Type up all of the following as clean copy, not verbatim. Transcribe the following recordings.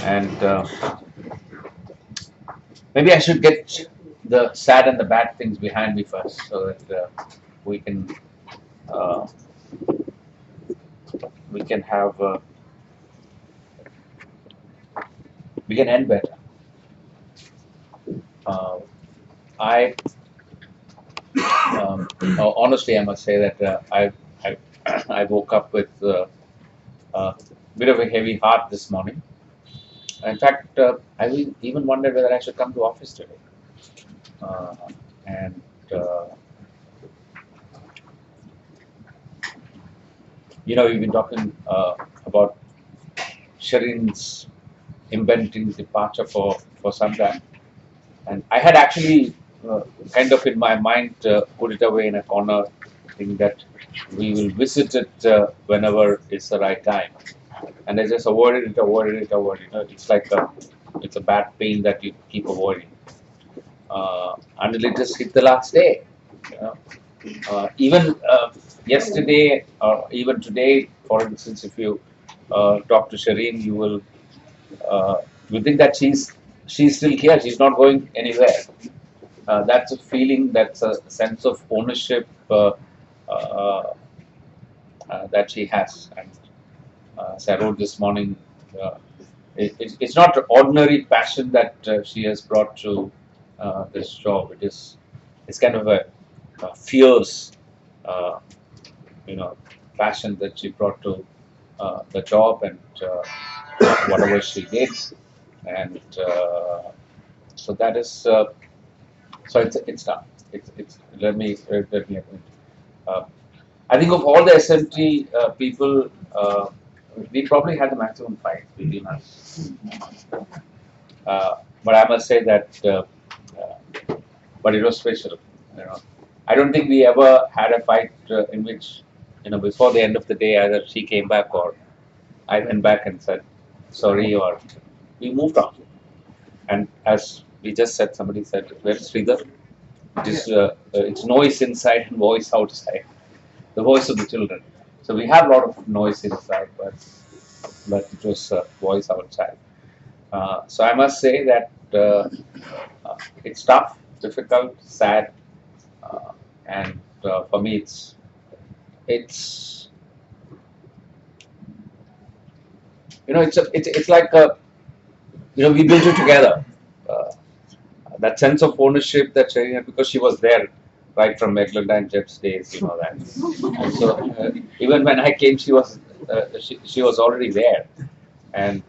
And maybe I should get the sad and the bad things behind me first, so that we can uh, we can have we can end better. Uh, I honestly, I must say that I I woke up with a bit of a heavy heart this morning. In fact, even wondered whether I should come to office today. Uh, and we've been talking about Shireen's impending departure for some time, and I had actually kind of in my mind put it away in a corner, thinking that we will visit it whenever it's the right time. And I just avoided. It's like it's a bad pain that you keep avoiding until it just hit the last day. You know? Even yesterday, or even today, for instance, if you talk to Shireen, uh, you think that she's still here. She's not going anywhere. That's a feeling. That's a sense of ownership uh, that she has. And as I wrote this morning, uh, it's not ordinary passion that she has brought to this job. It's kind of a fierce, uh, passion that she brought to the job and whatever she did, and so that is so it's done. It's let me. Uh, I think of all the SMT people, we probably had the maximum fight between us. But I must say that, but it was special. You know, I don't think we ever had a fight in which, before the end of the day, either she came back or I went back and said sorry, or we moved on. And as we just said, somebody said, "Where's Sridhar?" It's noise inside and voice outside, the voice of the children. So we have a lot of noise inside, but it was voice outside. So I must say that it's tough, difficult, sad, and for me, it's it's like we built it together. Uh, that sense of ownership that Shereen had, because she was there right from Meglunda and Jeff's days, you know that. And so even when I came, she was already there, and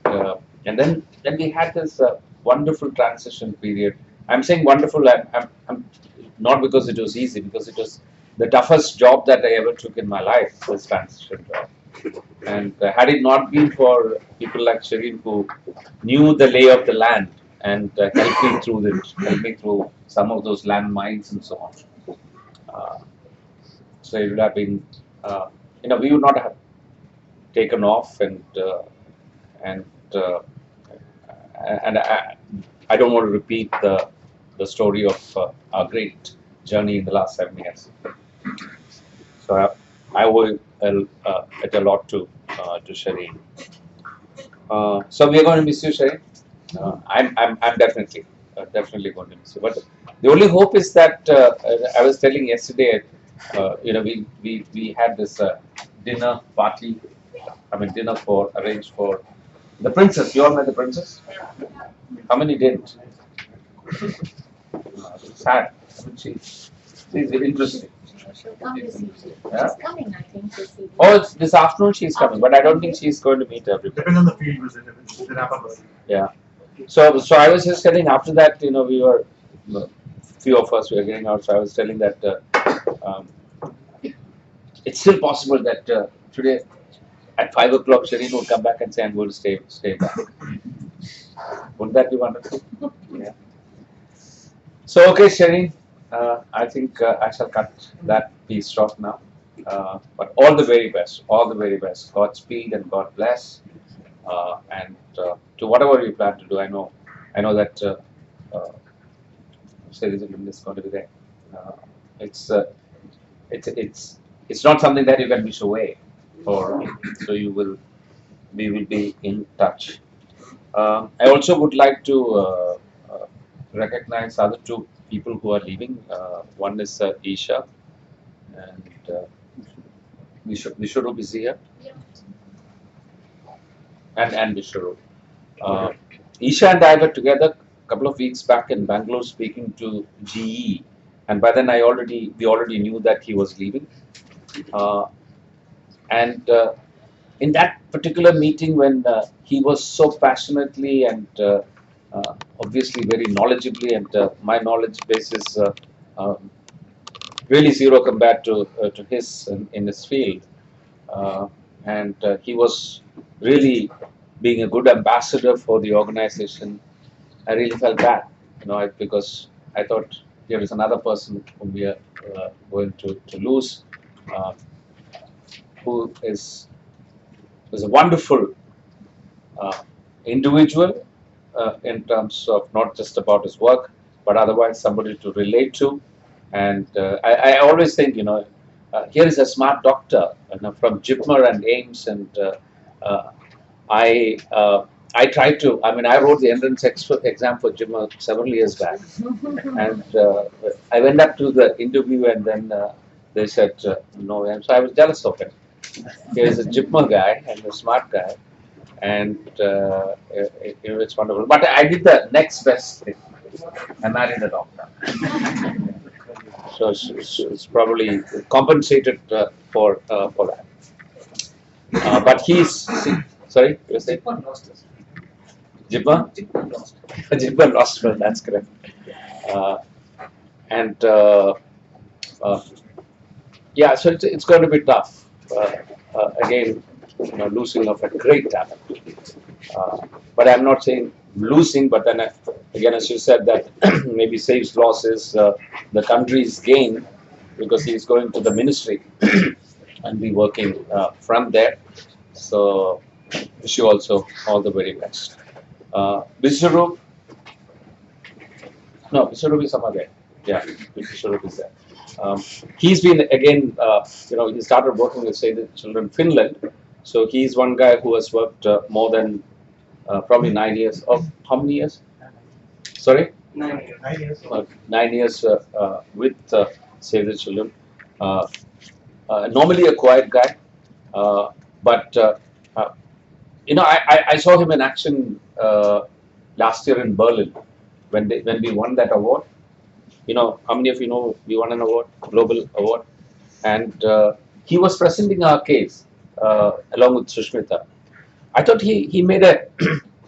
then we had this wonderful transition period. I'm saying wonderful. I'm not because it was easy, because it was the toughest job that I ever took in my life. This transition job, and had it not been for people like Shireen who knew the lay of the land and helped me through some of those landmines and so on. Uh, so it would have been, we would not have taken off, and uh, I don't want to repeat the story of our great journey in the last 7 years. So I owe it a lot to Shireen. So we are going to miss you, Shireen. I'm definitely going to miss you. But the only hope is that I was telling yesterday, we had this dinner party. I mean, dinner arranged for the princess. You all met the princess? How many didn't? Sad. I mean, she's interesting. She'll come this evening. Yeah? She's coming, I think, this evening. Oh, it's this afternoon she's coming, but I don't think she's going to meet everybody. Depends on the field visit. If it's wrap up early. Yeah. So I was just telling, after that, we were, few of us were getting out. So I was telling that um, it's still possible that today at 5 o'clock Shireen would come back and say, "I'm going to stay back." Wouldn't that be wonderful? Yeah. So okay, Shireen, I think I shall cut that piece short now. But all the very best, all the very best. Godspeed and God bless. And to whatever you plan to do, I know that Citizen is going to be there. It's it's not something that you can wish away, or so we will be in touch. I also would like to recognize other two people who are leaving. One is Isha and Vishwarup is here, and Vishwarup. Uh, Isha and I were together a couple of weeks back in Bangalore speaking to GE, and by then we already knew that he was leaving. And in that particular meeting, when he was so passionately and obviously very knowledgeably, and my knowledge base is really zero compared to his in his field, and he was really being a good ambassador for the organization. I really felt bad, because I thought here is another person whom we are going to lose, uh, who is a wonderful uh, individual in terms of not just about his work, but otherwise somebody to relate to. And I always think, here is a smart doctor, from JIPMER and AIMS, and uh, I uh, I tried to. I mean, I wrote the entrance exam for JIPMER several years back, and I went up to the interview, and then they said no, and so I was jealous of him. He is a JIPMER guy and a smart guy, and it's wonderful. But I did the next best thing. I married a doctor, so it's probably compensated for that. But he's sorry, you were saying Jibba? Jibba lost one. That's correct. Uh, and yeah, so it's going to be tough. Again, losing of a great talent. But I'm not saying losing, but then again, as you said, that maybe saves losses, the country's gain, because he's going to the ministry and be working from there. So wish you also all the very best. Vishwarup, no, Vishwarup is somewhere there. Yeah, Vishwarup is there. He's been again, he started working with Save the Children Finland. So he's one guy who has worked more than probably 9 years. Of how many years? Sorry? 9 years. 9 years with Save the Children. Normally a quiet guy, but I saw him in action last year in Berlin when we won that award. How many of you know we won an award, global award, and he was presenting our case along with Sushmita. I thought he made a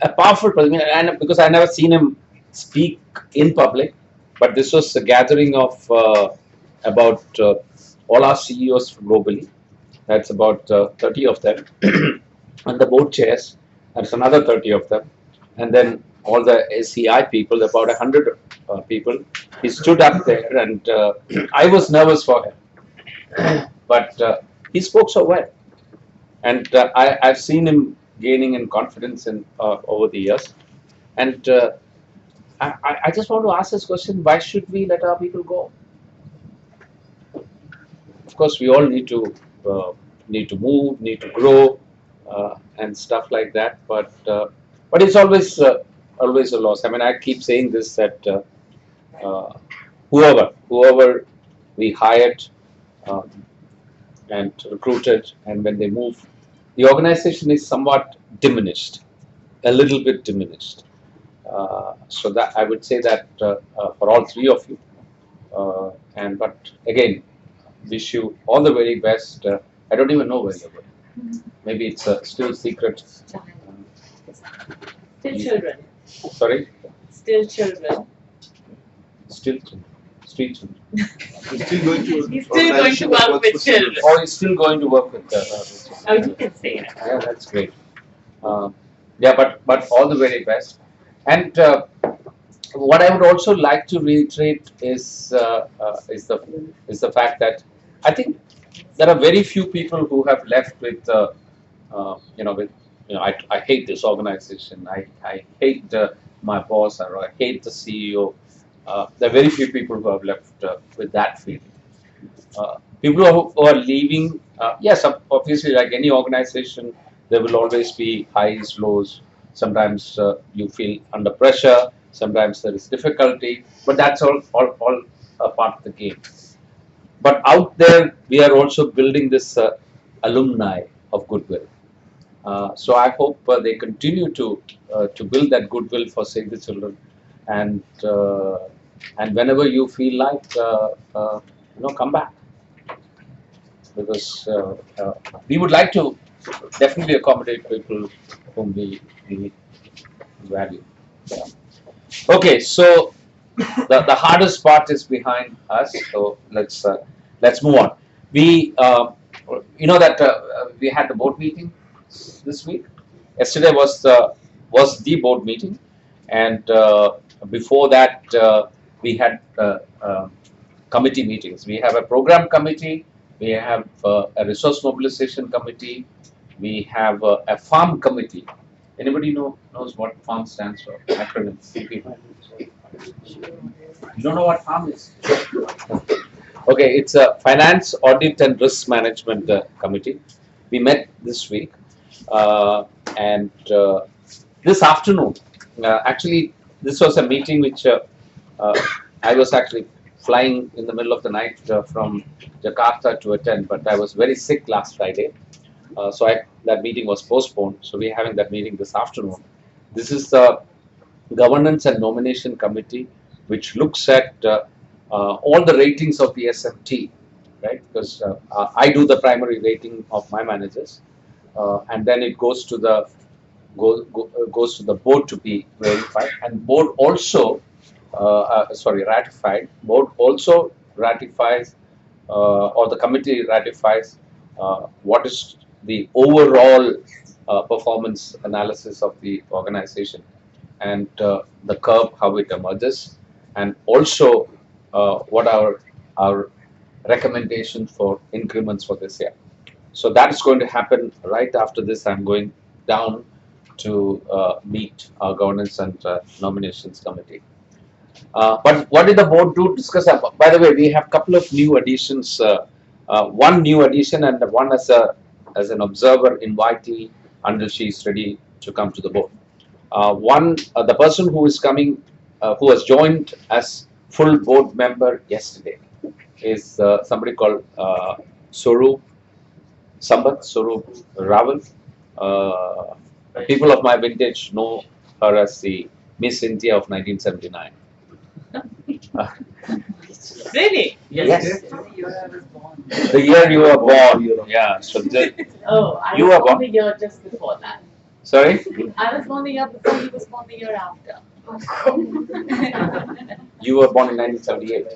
a powerful presentation, and because I never seen him speak in public, but this was a gathering of about all our CEOs globally. That's about 30 of them, and the board chairs. That's another 30 of them, and then all the SCI people, about 100 people. He stood up there, and I was nervous for him, but he spoke so well, and I've seen him gaining in confidence in over the years, and I just want to ask this question: why should we let our people go? Of course, we all need to move, need to grow, and stuff like that. But it's always a loss. I mean, I keep saying this, that whoever we hired and recruited, and when they move, the organization is somewhat diminished, a little bit diminished. So that I would say that for all three of you, but again, wish you all the very best. I don't even know where you're going. Maybe it's still secret. Still children. Sorry? Still children. Still children. Street children. He's still going to. He's still going to work with children. Or he's still going to work with Oh, you can say that. Yeah, that's great. Yeah, but all the very best. And what I would also like to reiterate is the fact that I think there are very few people who have left with I hate this organization. I hate my boss, or I hate the CEO. There are very few people who have left with that feeling. People who are leaving, yes, obviously, like any organization, there will always be highs, lows. Sometimes you feel under pressure. Sometimes there is difficulty, but that's all a part of the game. But out there, we are also building this alumni of goodwill. So I hope they continue to build that goodwill for Save the Children, and uh, and whenever you feel like come back, because we would like to definitely accommodate people whom we value. Yeah. Okay, so the hardest part is behind us. So let's move on. We that we had the board meeting this week. Yesterday was the board meeting, and before that we had committee meetings. We have a program committee. We have a resource mobilization committee. We have a farm committee. Anybody knows what farm stands for? Acronym. You don't know what farm is? Okay, it's a finance, audit, and risk management committee. We met this week, and this afternoon. Actually, this was a meeting which I was actually flying in the middle of the night from Jakarta to attend, but I was very sick last Friday, so that meeting was postponed. So we're having that meeting this afternoon. This is the Governance and Nomination Committee, which looks at all the ratings of the SMT, right? Because I do the primary rating of my managers, and then it goes to the goes to the board to be verified, and board also ratified. Board also ratifies, or the committee ratifies what is the overall performance analysis of the organization, and the curve how it emerges, and also what our recommendations for increments for this year. So that is going to happen right after this. I'm going down to meet our governance and nominations committee. But what did the board do? Discuss. By the way, we have a couple of new additions. One new addition and one as an observer invitee until she is ready to come to the board. The person who is coming, who has joined as full board member yesterday, is somebody called Soru Raval. People of my vintage know her as the Miss India of 1979. Really? Yes. The year you were born. Yeah. So Oh, I You was were born born? the year just before that. sorry, I was born the year before, he was born the year after. you were born in 1978.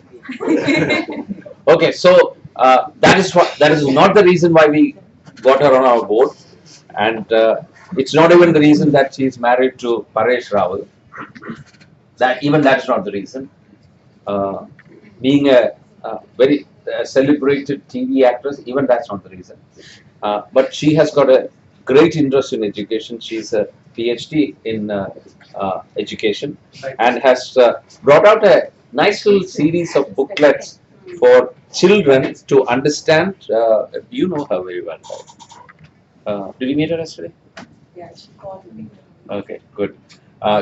Okay, so that is not the reason why we got her on our board, and it's not even the reason that she is married to Paresh Rawal. That's not the reason. Being a very celebrated TV actress, even that's not the reason. But she has got a great interest in education. She's a PhD in education, and has brought out a nice little series of booklets for children to understand. You know her very well, right? Did you meet her yesterday? Yeah, she called me. Okay, good.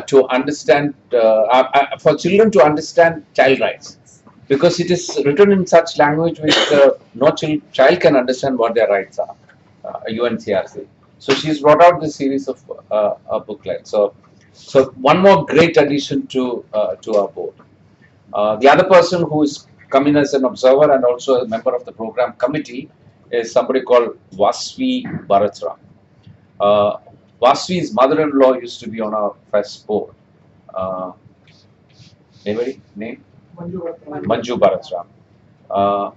To understand, for children to understand child rights, because it is written in such language which no child can understand what their rights are. UNCRC. So she's brought out this series of booklets. So one more great addition to our board. The other person who is coming as an observer and also a member of the program committee is somebody called Vasvi Bharatram. Vasvi's mother-in-law used to be on our first board. Anybody name? Manju Bharatram.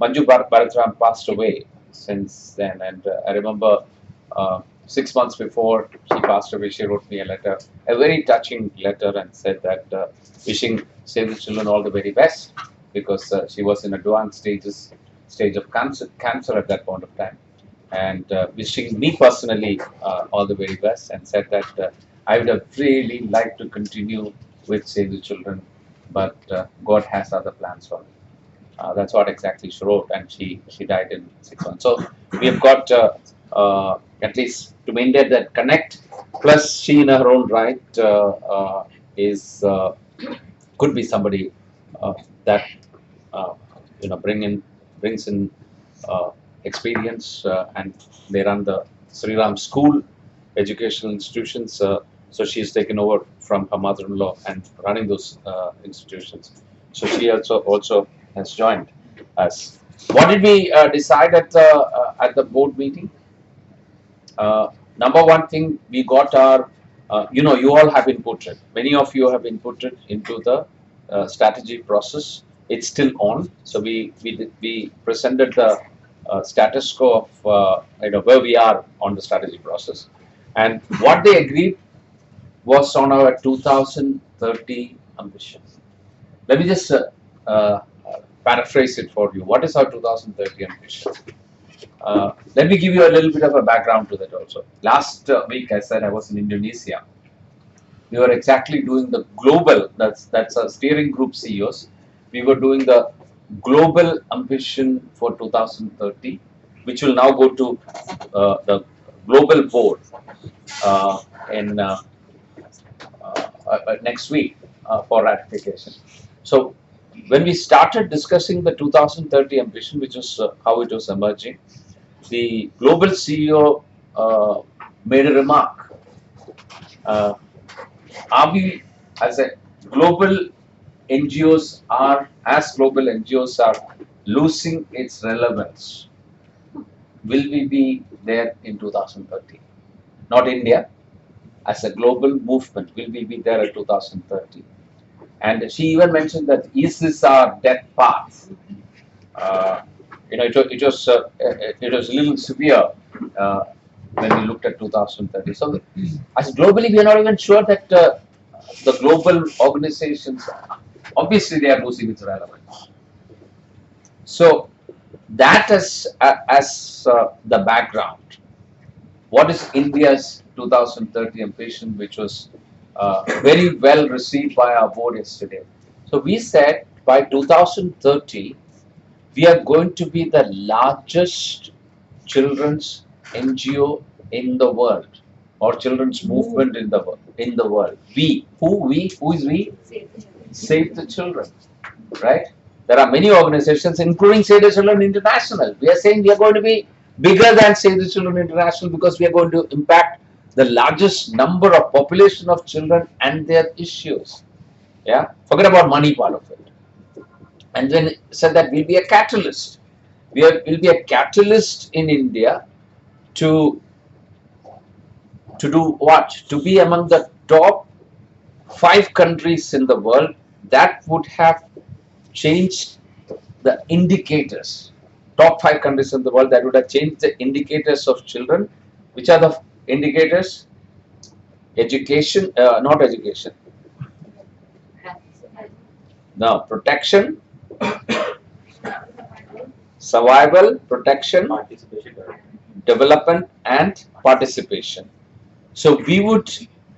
Manju Bharatram passed away since then, and I remember 6 months before she passed away, she wrote me a letter, a very touching letter, and said that wishing Save the Children all the very best, because she was in advanced stage of cancer at that point of time, and wishing me personally all the very best, and said that I would have really liked to continue with Save the Children, but God has other plans for me. That's what exactly she wrote, and she died in 6 months. So we have got at least to maintain that connect. Plus, she in her own right is could be somebody that uh, brings in uh, experience, and they run the Sri Ram School educational institutions. So she's taken over from her mother-in-law and running those institutions. So she also has joined us. What did we decide at the board meeting? Number one thing, we got our, you all have inputted. Many of you have inputted into the strategy process. It's still on. So we presented the status quo of where we are on the strategy process, and what they agreed was on our 2030 ambition. Let me just paraphrase it for you. What is our 2030 ambition? Let me give you a little bit of a background to that also. Last week, I said I was in Indonesia. We were exactly doing the global, that's a steering group CEOs. We were doing the global ambition for 2030, which will now go to the global board in next week for ratification. So when we started discussing the 2030 ambition, which is how it was emerging, the global CEO made a remark. Are we, as a global NGOs are, as global NGOs are losing its relevance, will we be there in 2030? Not India, as a global movement, will we be there at 2030? And she even mentioned that, is this our death path? It was a little severe when we looked at 2030. So, as globally, we are not even sure that the global organizations, obviously, they are losing its relevance. So, that is as the background. What is India's 2030 ambition, which was very well received by our board yesterday? So, we said by 2030, we are going to be the largest children's NGO in the world, or children's movement in the world. Who is we? Save the Children, right? There are many organizations, including Save the Children International. We are saying we are going to be bigger than Save the Children International because we are going to impact the largest number of population of children and their issues. Yeah, forget about money part of it. And then said that we'll be a catalyst. We'll be a catalyst in India to do what? To be among the top 5 countries in the world that would have changed the indicators. Top 5 countries in the world that would have changed the indicators of children. Which are the indicators? Education, not education. No, protection, survival, protection, development, and participation. So we would,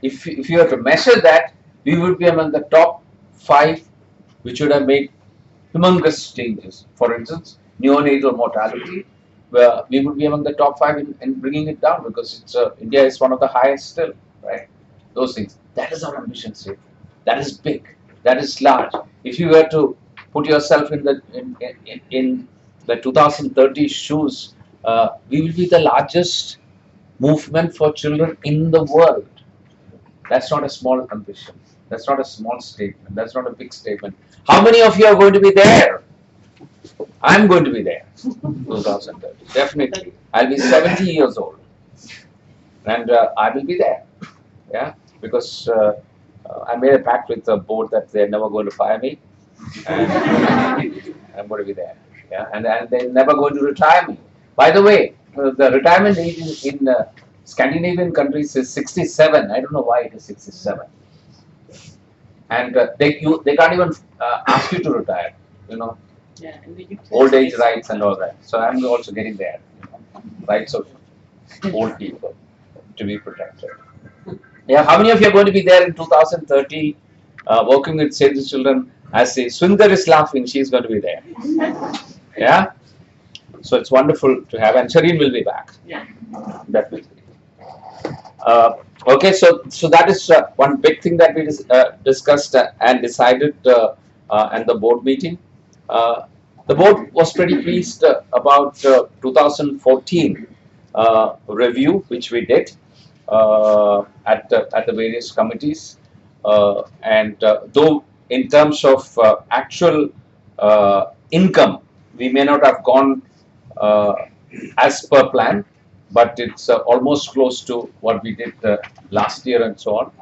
if you were to measure that, we would be among the top 5, which would have made humongous changes. For instance, neonatal mortality, where we would be among the top 5 in bringing it down, because it's India is one of the highest still, right? Those things. That is our ambition statement. That is big. That is large. If you were to put yourself in the 2030 shoes, we will be the largest movement for children in the world. That's not a small ambition. That's not a small statement. That's not a big statement. How many of you are going to be there? I'm going to be there. 2030. Definitely. I'll be 70 years old. And I will be there. Yeah. Because I made a pact with the board that they're never going to fire me. And I'm going to be there. Yeah. And they're never going to retire me. By the way, the retirement age in Scandinavian countries is 67. I don't know why it is 67. And they can't even ask you to retire, Yeah, old age rights and all that. So I'm also getting there, rights of old people to be protected. Yeah, how many of you are going to be there in 2030 working with Save the Children? As Sundar is laughing, she's going to be there. Yeah? So it's wonderful to have, and Shireen will be back. Yeah. Definitely. Okay, so that is one big thing that we discussed and decided at the board meeting. The board was pretty pleased about 2014 review which we did at the various committees, and though in terms of actual income, we may not have gone uh, as per plan, but it's almost close to what we did last year and so on.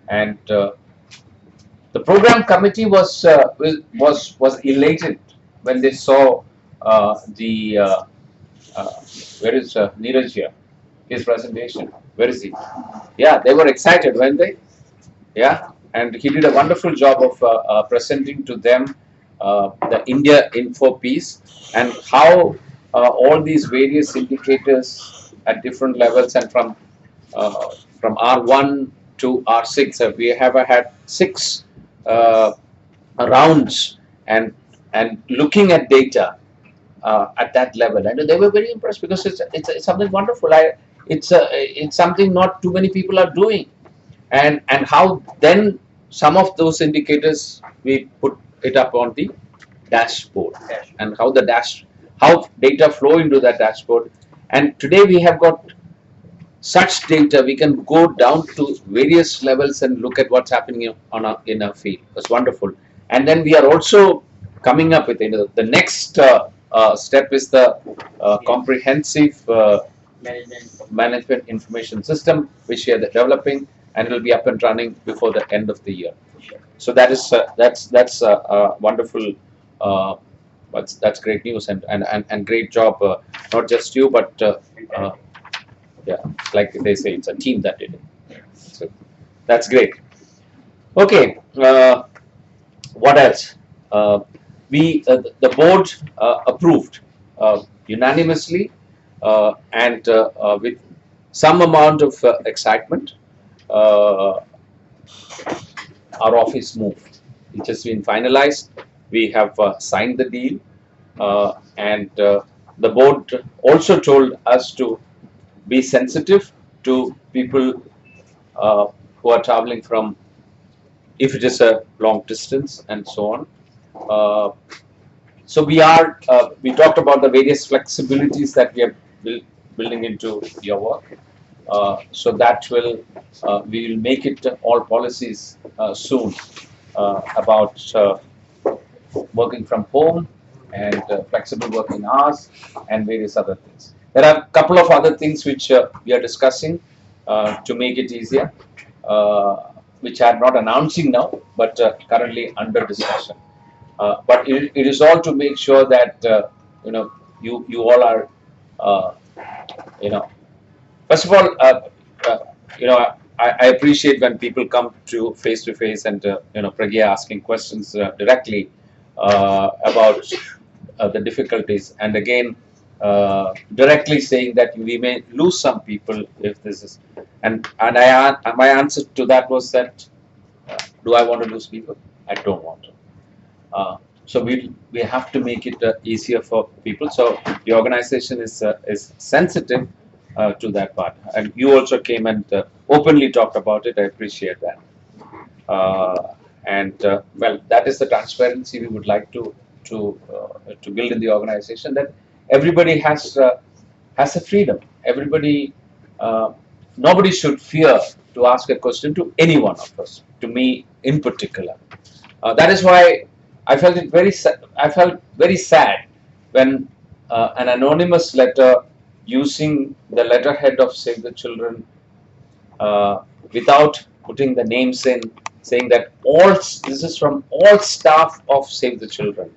And the program committee was elated when they saw the where is Neeraj here? His presentation. Where is he? Yeah, they were excited, weren't they? Yeah, and he did a wonderful job of presenting to them the India Info piece and how all these various indicators at different levels and from R1 to R6, we have had 6 rounds and looking at data at that level, and they were very impressed because it's something wonderful. It's something not too many people are doing, and how then some of those indicators we put it up on the dashboard, and how data flow into that dashboard. And today we have got such data, we can go down to various levels and look at what's happening in our field. It's wonderful. And then we are also coming up with the next step is the comprehensive management information system, which we are developing, and it will be up and running before the end of the year. So that's wonderful. That's great news and great job, not just you, but yeah, like they say, it's a team that did it. So that's great. Okay, what else? The board approved unanimously and with some amount of excitement. Our office move, it has been finalized. We have signed the deal, and the board also told us to be sensitive to people who are traveling from, if it is a long distance and so on. So we talked about the various flexibilities that we are building into your work. So that we will make it all policies soon about working from home and flexible working hours and various other things. There are a couple of other things which we are discussing to make it easier, which are not announcing now, but currently under discussion. But it is all to make sure that you all are first of all, I appreciate when people come to face and Pragya asking questions directly about the difficulties, and again directly saying that we may lose some people if this is, and my answer to that was that do I want to lose people? I don't want to. So we have to make it easier for people. So the organization is sensitive to that part, and you also came and openly talked about it. I appreciate that. Well, that is the transparency we would like to build in the organization, that everybody has a freedom. Everybody, nobody should fear to ask a question to any one of us. To me, in particular, that is why I felt very sad when an anonymous letter using the letterhead of Save the Children without putting the names in, saying that this is from all staff of Save the Children,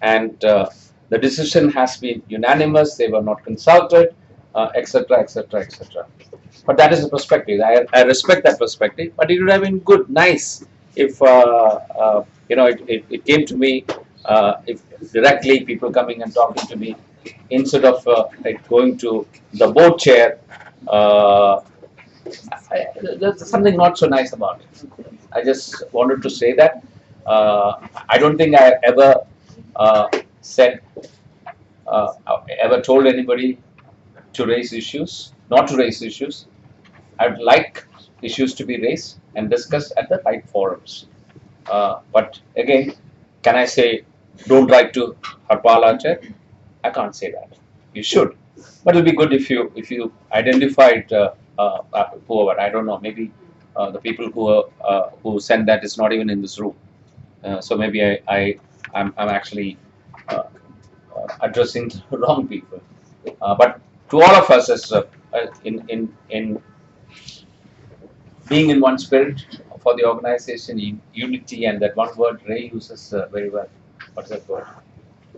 and the decision has been unanimous. They were not consulted, etc., etc., etc. But that is the perspective. I respect that perspective. But it would have been good, nice, if it came to me, if directly people coming and talking to me, instead of going to the board chair. There's something not so nice about it. I just wanted to say that. I don't think I ever said ever told anybody to raise issues, not to raise issues. I'd like issues to be raised and discussed at the right forums. But again, can I say, don't write to Harpal Acharya? I can't say that. You should, but it'll be good if you identified whoever. I don't know. Maybe the people who sent that is not even in this room. So maybe I'm actually addressing the wrong people. But to all of us, as in being in one spirit for the organization, unity, and that one word Ray uses very well. What's that word?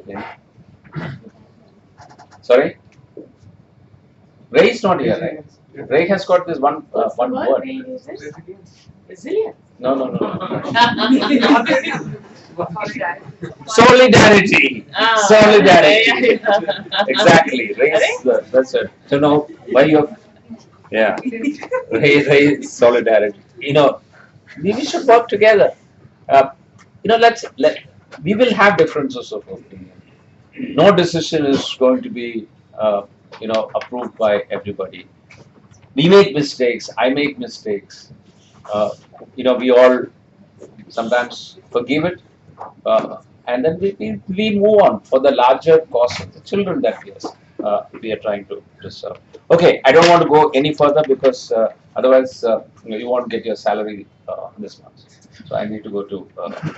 Yeah. Sorry, Ray is not here, right? Ray has got this one What's one the word word. we use it? Resilience. No, no, no, no. Solidarity. Ah, Solidarity. yeah. Exactly. Raise that's it. To know why you. Yeah. Raise solidarity. We should work together. Let we will have differences of opinion. No decision is going to be approved by everybody. We make mistakes. I make mistakes. Uh, we all sometimes forgive it, and then we move on for the larger cause of the children that we are trying to serve. Okay, I don't want to go any further because otherwise you won't get your salary this month. So I need to go to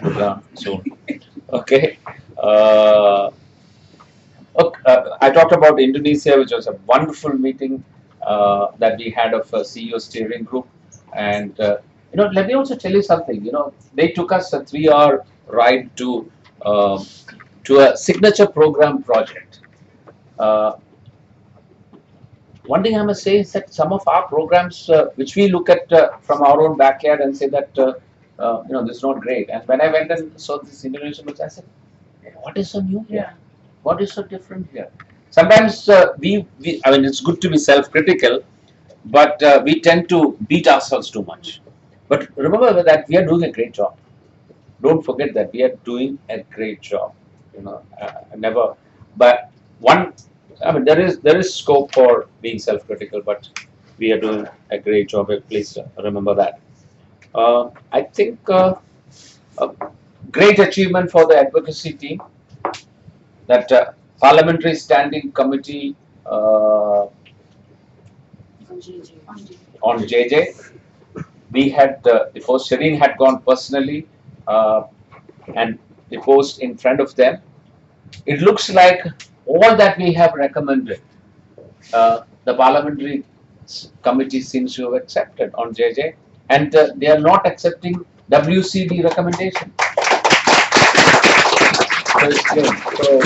Gujarat soon. Okay. Uh, okay. I talked about Indonesia, which was a wonderful meeting that we had of a CEO steering group, and let me also tell you something. They took us a 3 hour ride um, to a signature program project. Uh, One thing I must say is that some of our programs, which we look at from our own backyard and say that this is not great. And when I went and saw this Indonesian, which I said, what is so new here? Yeah. What is so different here? Sometimes I mean, it's good to be self-critical, but we tend to beat ourselves too much. But remember that we are doing a great job. Don't forget that we are doing a great job. Never. But one, I mean, there is scope for being self-critical, but we are doing a great job. Please remember that. I think a great achievement for the advocacy team, that parliamentary standing committee on JJ. We had deposed. Shireen had gone personally and deposed in front of them. It looks like all that we have recommended, the parliamentary committee seems to have accepted on JJ, and they are not accepting WCD recommendation. So it's good. So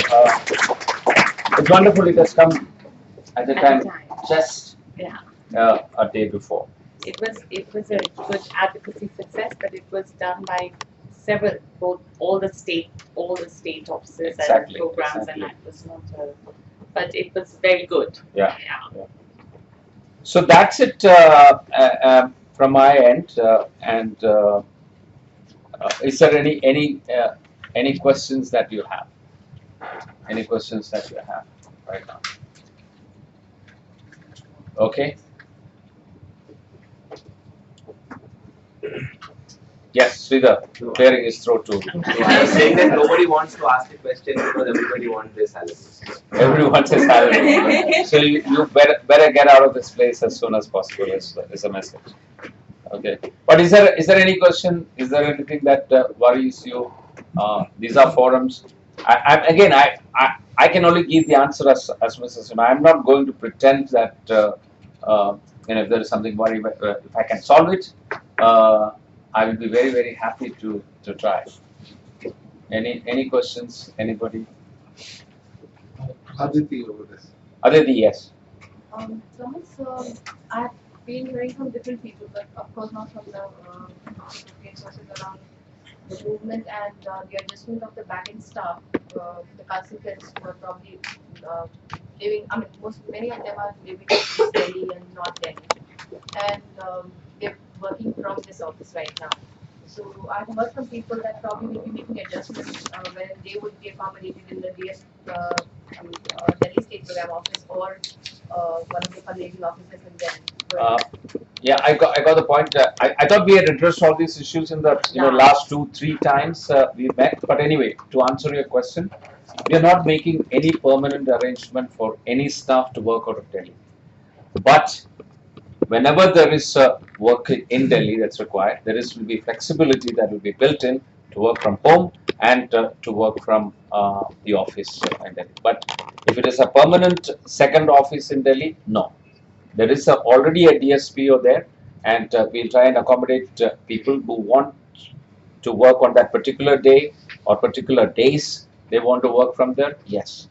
it's wonderful. It has come at the time just Yeah. a day before. It was a good advocacy success, but it was done by several, all the state offices Exactly, and programs, exactly. and it was not but it was very good. Yeah. So that's it from my end. And is there any questions that you have? Any questions that you have right now? Okay. Yes, Sridhar, clearing his throat too. So I was saying that nobody wants to ask a question because everybody wants their salary. Everyone says salary. So you better get out of this place as soon as possible is a message. Okay. But is there any question? Is there anything that worries you? These are forums. I can only give the answer as Mrs. I'm not going to pretend that if there is something worrying, if I can solve it, I will be very, very happy to try. Any questions? Anybody? Aditi over this. Aditi, yes. Thomas, I've been hearing from different people, but of course not from the sources around the movement and the adjustment of the back-end staff. The consultants were probably living, I mean, many of them are living in East Delhi and North Delhi. And they're working from this office right now. So I've heard from people that probably will be making adjustments when they would be accommodated in the DS Delhi State Program Office or one of the fundraising offices in there. Yeah, I got the point. I thought we had addressed all these issues in the last 2-3 times we met. But anyway, to answer your question, we are not making any permanent arrangement for any staff to work out of Delhi. But whenever there is work in Delhi that's required, will be flexibility that will be built in to work from home and to work from the office in Delhi. But if it is a permanent second office in Delhi, no. There is already a DSPO there, and we'll try and accommodate people who want to work on that particular day or particular days they want to work from there. Yes,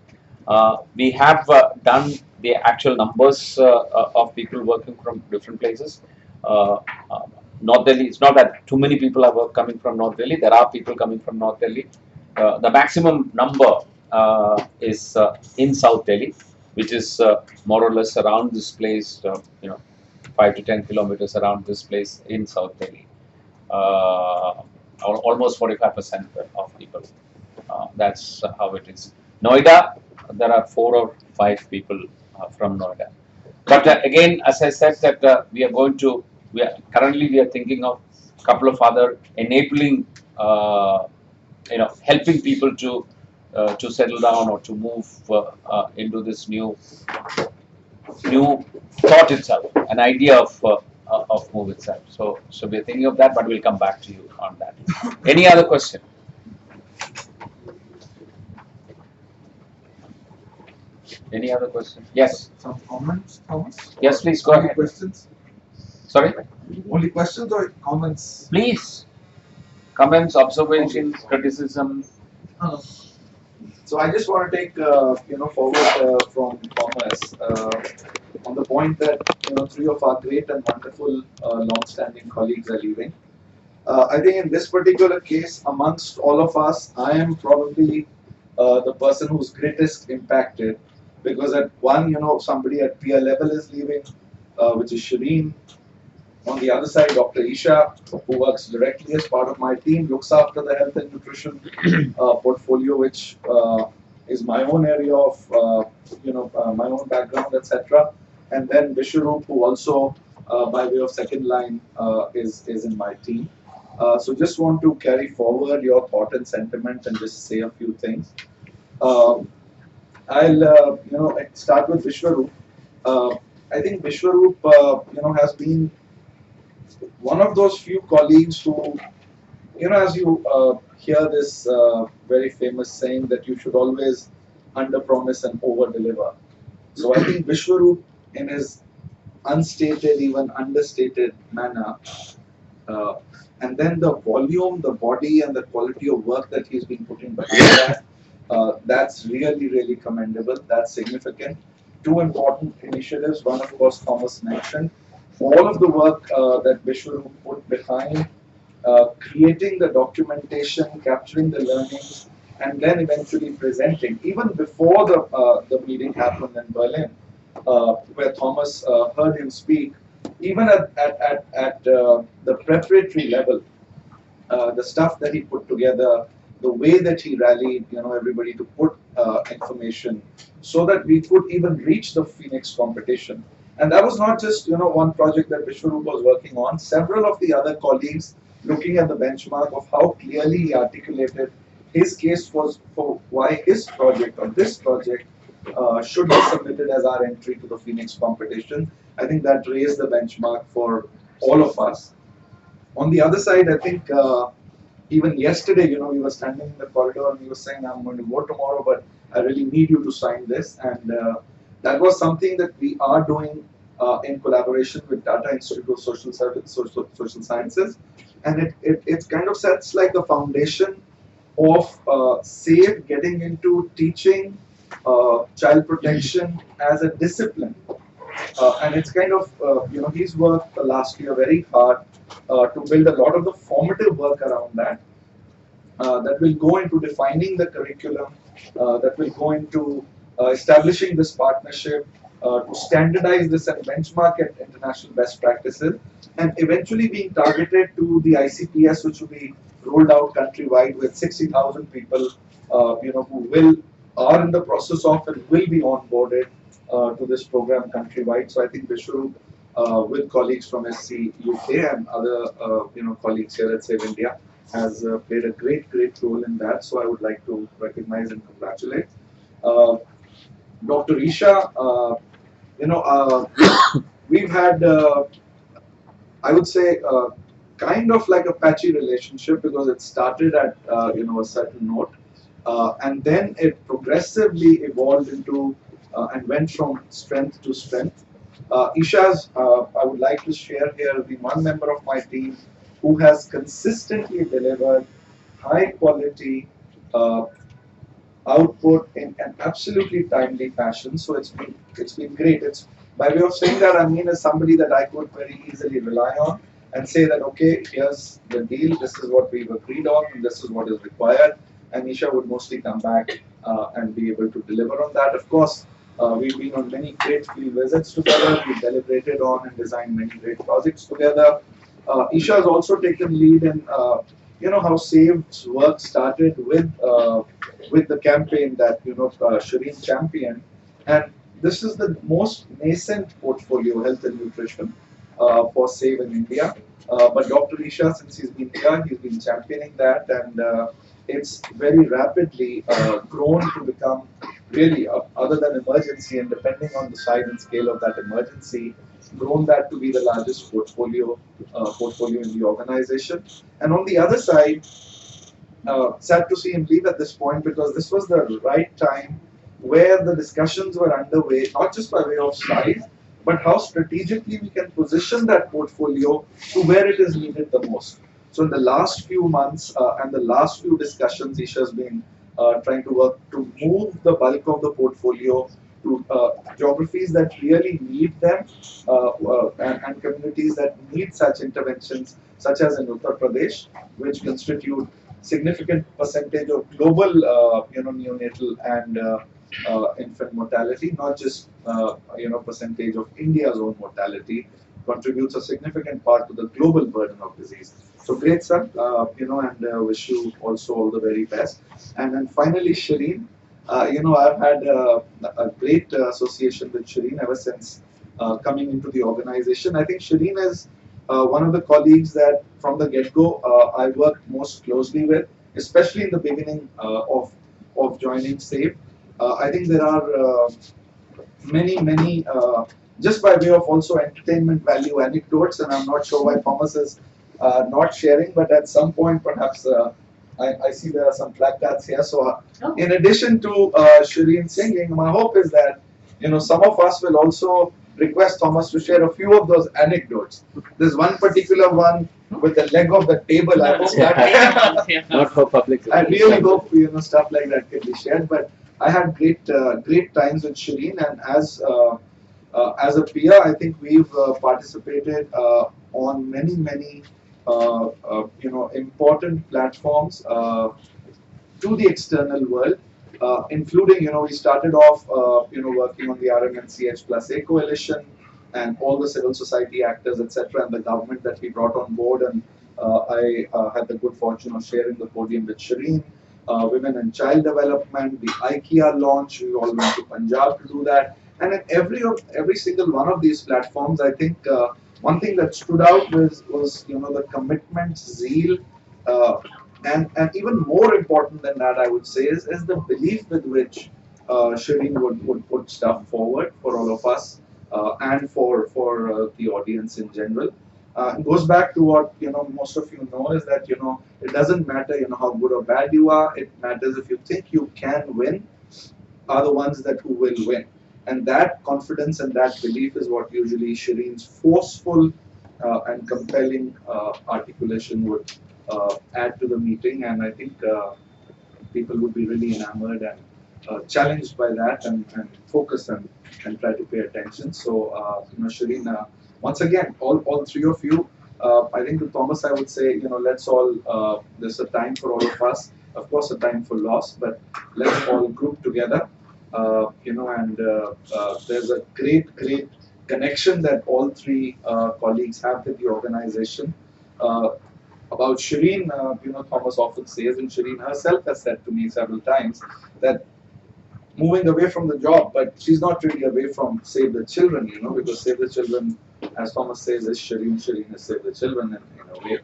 we have done the actual numbers of people working from different places. Uh, uh, North Delhi, it's not that too many people are coming from North Delhi. There are people coming from North Delhi. The maximum number is in South Delhi, which is more or less around this place, 5 to 10 kilometers around this place in South Delhi. Almost 45% of people. That's how it is. Noida, there are 4 or 5 people from Noida. But again, as I said, that currently we are thinking of a couple of other enabling, helping people to settle down or to move into this new thought itself, an idea of move itself. So we're thinking of that, but we'll come back to you on that. Any other question? Any other question? Yes. Some comments, Thomas? Yes, please go Only ahead. questions? Sorry? Only questions or comments? Please. Comments, observations, criticism. So I just want to take forward from Thomas on the point that 3 of our great and wonderful long-standing colleagues are leaving. I think in this particular case, amongst all of us, I am probably the person who's greatest impacted, because at one, somebody at peer level is leaving, which is Shireen. On the other side, Dr. Isha, who works directly as part of my team, looks after the health and nutrition portfolio, which is my own area of, my own background, etc. And then Vishwaroop, who also, by way of second line, is in my team. So just want to carry forward your thought and sentiment and just say a few things. I'll, start with Vishwaroop. I think Vishwaroop, has been one of those few colleagues who, as you hear this very famous saying that you should always under-promise and over-deliver. So I think Vishwaroop, in his unstated, even understated manner, and then the volume, the body, and the quality of work that he's been putting behind that, that's really, really commendable. That's significant. 2 important initiatives. One, of course, Thomas mentioned. All of the work that Vishwaroop put behind creating the documentation, capturing the learnings, and then eventually presenting. Even before the meeting happened in Berlin, where Thomas heard him speak, even at the preparatory level, the stuff that he put together, the way that he rallied, everybody to put information so that we could even reach the Phoenix competition. And that was not just one project that Vishwaroop was working on. Several of the other colleagues, looking at the benchmark of how clearly he articulated his case was for why his project or this project should be submitted as our entry to the Phoenix competition. I think that raised the benchmark for all of us. On the other side, I think even yesterday, we were standing in the corridor and he was saying, I'm going to go tomorrow, but I really need you to sign this. And that was something that we are doing in collaboration with Tata Institute of Social Sciences. And it kind of sets like the foundation of SAFE getting into teaching child protection as a discipline. And it's kind of, he's worked last year very hard to build a lot of the formative work around that. That will go into defining the curriculum, that will go into establishing this partnership, to standardize this and benchmark at international best practices, and eventually being targeted to the ICPS, which will be rolled out countrywide with 60,000 people, who will are in the process of and will be onboarded to this program countrywide. So I think Vishwaroop, with colleagues from SC UK and other colleagues here at Save India, has played a great role in that. So I would like to recognize and congratulate Dr. Isha. We've had I would say kind of like a patchy relationship because it started at a certain note, and then it progressively evolved into and went from strength to strength. Isha's, I would like to share here, the one member of my team who has consistently delivered high quality uh, output in an absolutely timely fashion. So it's been great. It's by way of saying that I mean as somebody that I could very easily rely on and say that okay, here's the deal. This is what we've agreed on, and this is what is required. And Isha would mostly come back and be able to deliver on that. Of course, we've been on many great field visits together. We've deliberated on and designed many great projects together. Isha has also taken lead in how Save's work started with the campaign that Shireen championed, and this is the most nascent portfolio, health and nutrition, for Save in India. But Dr. Isha, since he's been here, he's been championing that, and it's very rapidly grown to become really, other than emergency, and depending on the size and scale of that emergency, grown that to be the largest portfolio in the organization. And on the other side, sad to see him leave at this point because this was the right time where the discussions were underway, not just by way of size, but how strategically we can position that portfolio to where it is needed the most. So in the last few months and the last few discussions, Isha has been trying to work to move the bulk of the portfolio to geographies that really need them and communities that need such interventions, such as in Uttar Pradesh, which constitute significant percentage of global, neonatal and infant mortality, not just percentage of India's own mortality, contributes a significant part to the global burden of disease. So great, sir, and wish you also all the very best. And then finally, Shireen, I've had a great association with Shireen ever since coming into the organization. I think Shireen is one of the colleagues that from the get-go I worked most closely with, especially in the beginning of joining SAVE. I think there are many, just by way of also entertainment value anecdotes, and I'm not sure why Thomas is not sharing, but at some point perhaps I see there are some placards here. So in addition to Shireen singing, my hope is that some of us will also request Thomas to share a few of those anecdotes. There's one particular one with the leg of the table. I hope that Not for public. I really hope stuff like that can be shared. But I had great times with Shireen, and as a peer, I think we've participated on many important platforms to the external world, including we started off working on the RMNCH plus A coalition and all the civil society actors, etc., and the government that we brought on board, and I had the good fortune of sharing the podium with Shireen. Women and child development, the IKEA launch, we all went to Punjab to do that, and in every single one of these platforms, I think one thing that stood out was the commitment, zeal, and even more important than that, I would say, is the belief with which Shireen would put stuff forward for all of us and for the audience in general. It goes back to what most of you know is that it doesn't matter how good or bad you are. It matters if you think you can win, are the ones that who will win. And that confidence and that belief is what usually Shireen's forceful and compelling articulation would add to the meeting. And I think people would be really enamored and challenged by that and focus and try to pay attention. So, Shireen, once again, all three of you, I think to Thomas, I would say, let's all, there's a time for all of us, of course, a time for loss, but let's all group together, and there's a great connection that all three colleagues have with the organization. About Shireen, Thomas often says, and Shireen herself has said to me several times, that moving away from the job, but she's not really away from Save the Children, because Save the Children, as Thomas says, is Shireen. Shireen is Save the Children in a way.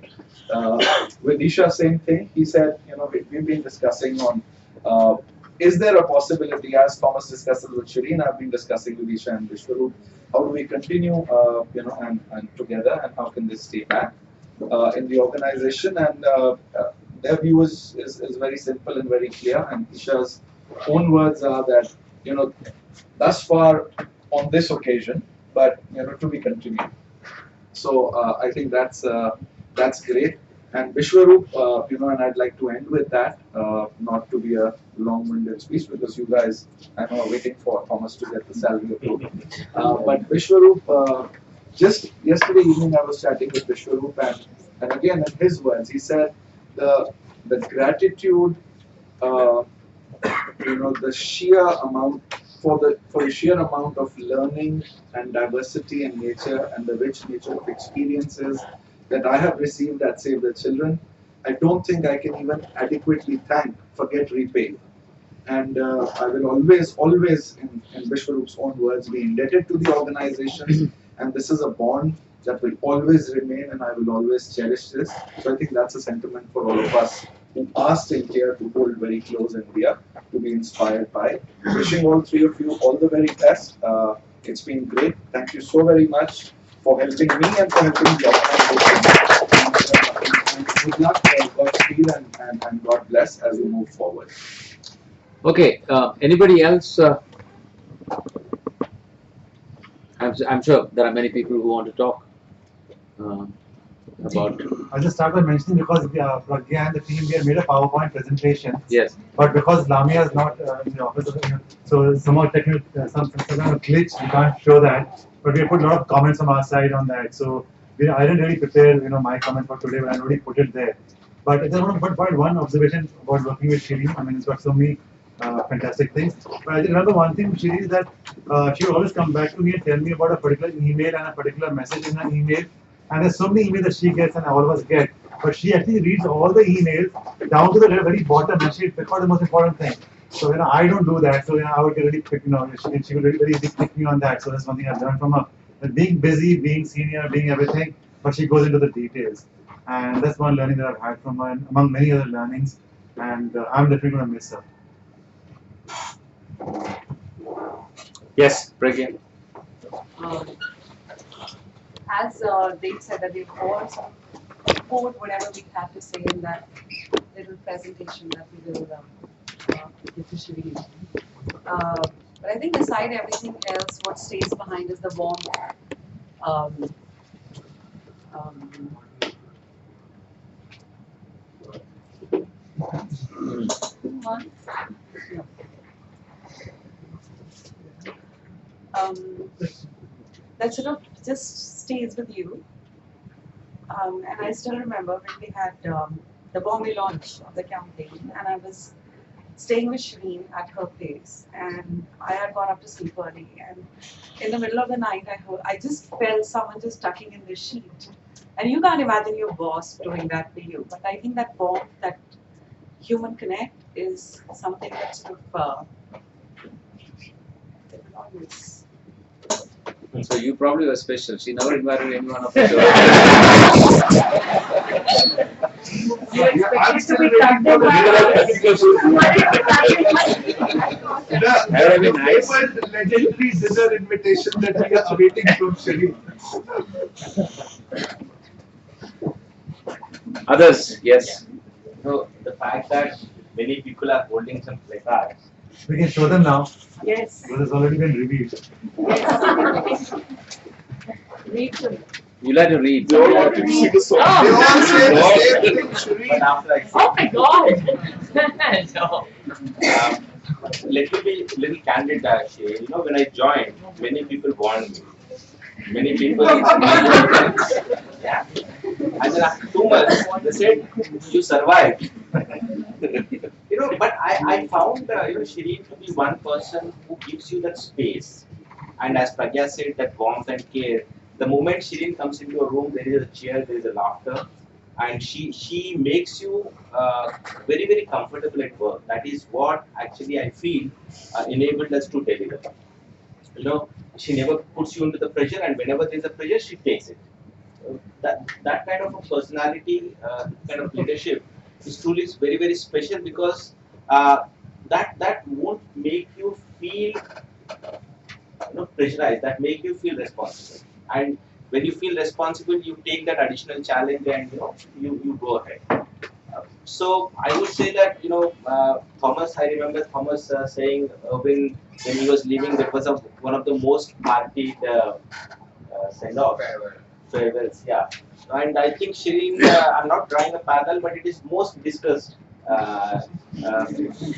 With Isha, same thing. He said, we've been discussing on, is there a possibility, as Thomas discusses with Shireen, I've been discussing with Isha and Vishwaroop, how do we continue, and together, and how can this stay back in the organization? And their view is very simple and very clear. And Isha's own words are that, thus far on this occasion, but to be continued. So I think that's great. And Vishwaroop, and I'd like to end with that, not to be a long-winded speech because you guys, I know, are waiting for Thomas to get the salary approved. But Vishwaroop, just yesterday evening I was chatting with Vishwaroop, and again in his words, he said the gratitude, the sheer amount for the sheer amount of learning and diversity in nature and the rich nature of experiences that I have received at Save the Children, I don't think I can even adequately forget, repay. And I will always, in Vishwaroop's own words, be indebted to the organization. And this is a bond that will always remain, and I will always cherish this. So I think that's a sentiment for all of us who are still here to hold very close and dear, to be inspired by. Wishing all three of you all the very best. It's been great. Thank you so very much for helping me and for helping the organization. And good luck, Godspeed, and God bless as we move forward. Okay, anybody else? I'm sure there are many people who want to talk about. I'll just start by mentioning because Pragya and the team, we have made a PowerPoint presentation. Yes. But because Lamia is not in the office, so somehow technical, some kind of glitch, we can't show that. But we have put a lot of comments from our side on that. So I didn't really prepare, my comment for today, but I already put it there. But I just want to put one observation about working with Shireen. I mean, it's got so many fantastic things. But I remember one thing with Shireen is that she would always come back to me and tell me about a particular email and a particular message in an email. And there's so many emails that she gets and all of us get. But she actually reads all the emails down to the very bottom and she picks out the most important thing. So I don't do that. So I would get really pick, she would really very easily pick me on that. So that's one thing I've learned from her. That being busy, being senior, being everything, but she goes into the details. And that's one learning that I've had from her, and among many other learnings. And I'm definitely going to miss her. Yes, Pragya. As Dave said, that we all support whatever we have to say in that little presentation that we will give to Shireen. But I think beside everything else, what stays behind is the warmth. That sort of just stays with you. And I still remember when we had the Bombay launch of the campaign, and I was staying with Shireen at her place, and I had gone up to sleep early, and in the middle of the night, I just felt someone just tucking in the sheet. And you can't imagine your boss doing that to you, but I think that warmth, that human connect is something that sort of that will always. So you probably were special. She never invited anyone of her. You expected to be tucked in That would be nice. Legendary dinner invitation that we are awaiting from Shireen. Others, yes. So the fact that many people are holding some placards. We can show them now. Yes. Because it's already been revealed. Yes. Read to me. You like to read. They all want to see the song. They all say the same thing, But Shireen. after I Oh my God! No. let me be a little candid, actually. When I joined, many people warned me. Many people yeah. And then after 2 months, they said, you survived. But I found Shireen to be one person who gives you that space. And as Pragya said, that warmth and care. The moment Shireen comes into a room, there is a cheer, there is a laughter. and she makes you very comfortable at work. That is what actually I feel enabled us to deliver. You know, she never puts you into the pressure, and whenever there is a pressure, she takes it. That kind of a personality, kind of leadership, is truly very special, because that won't make you feel pressurized. That make you feel responsible, and when you feel responsible, you take that additional challenge, and you go ahead. So I would say that Thomas. I remember Thomas saying when he was leaving, that was one of the most partied send off farewells. Yeah, and I think Shireen. I'm not drawing a parallel, but it is most discussed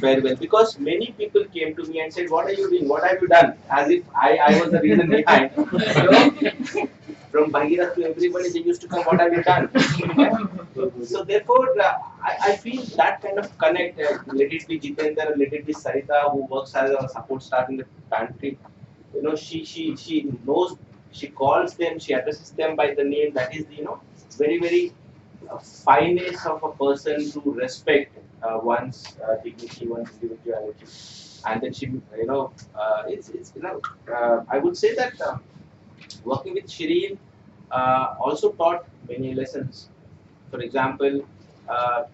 farewell, because many people came to me and said, "What are you doing? What have you done?" As if I was the reason behind. From Bhagirath to everybody, they used to come, "What have you done?" So therefore, I feel that kind of connect. Let it be Jitendra, let it be Sarita, who works as a support staff in the pantry. She knows, she calls them, she addresses them by the name. That is the very fineness of a person to respect one's dignity, one's individuality. And then she it's I would say that working with Shireen also taught many lessons. For example, uh,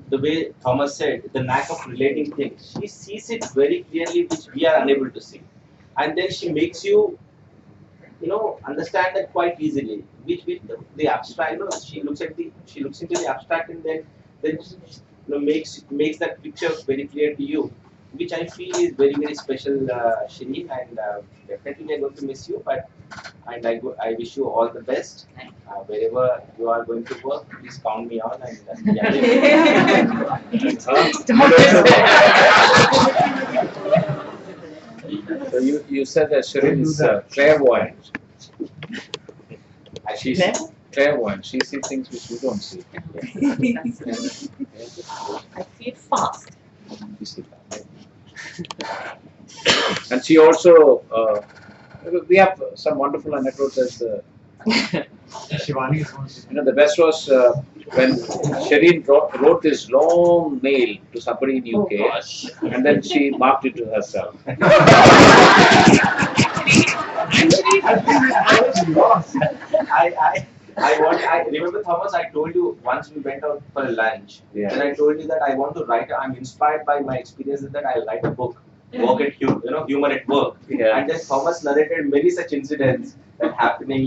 the way Thomas said, the knack of relating things. She sees it very clearly, which we are unable to see. And then she makes you, understand that quite easily. Which with the abstract, she looks into the abstract, and then makes that picture very clear to you, which I feel is very special, Shireen, and definitely we are going to miss you, but and I wish you all the best. Wherever you are going to work, please count me on, and So you said that Shireen is clairvoyant. She's clairvoyant. She sees things which you don't see. I see it fast. You see that. And she also, we have some wonderful anecdotes as Shivani is one. the best was when Shireen wrote this long mail to somebody in UK, and then she marked it to herself. I remember, Thomas, I told you once we went out for lunch, Yeah. and I told you that I want to write. I'm inspired by my experiences that I'll write a book, work at humor at work. Yeah. And then Thomas narrated many such incidents that happening.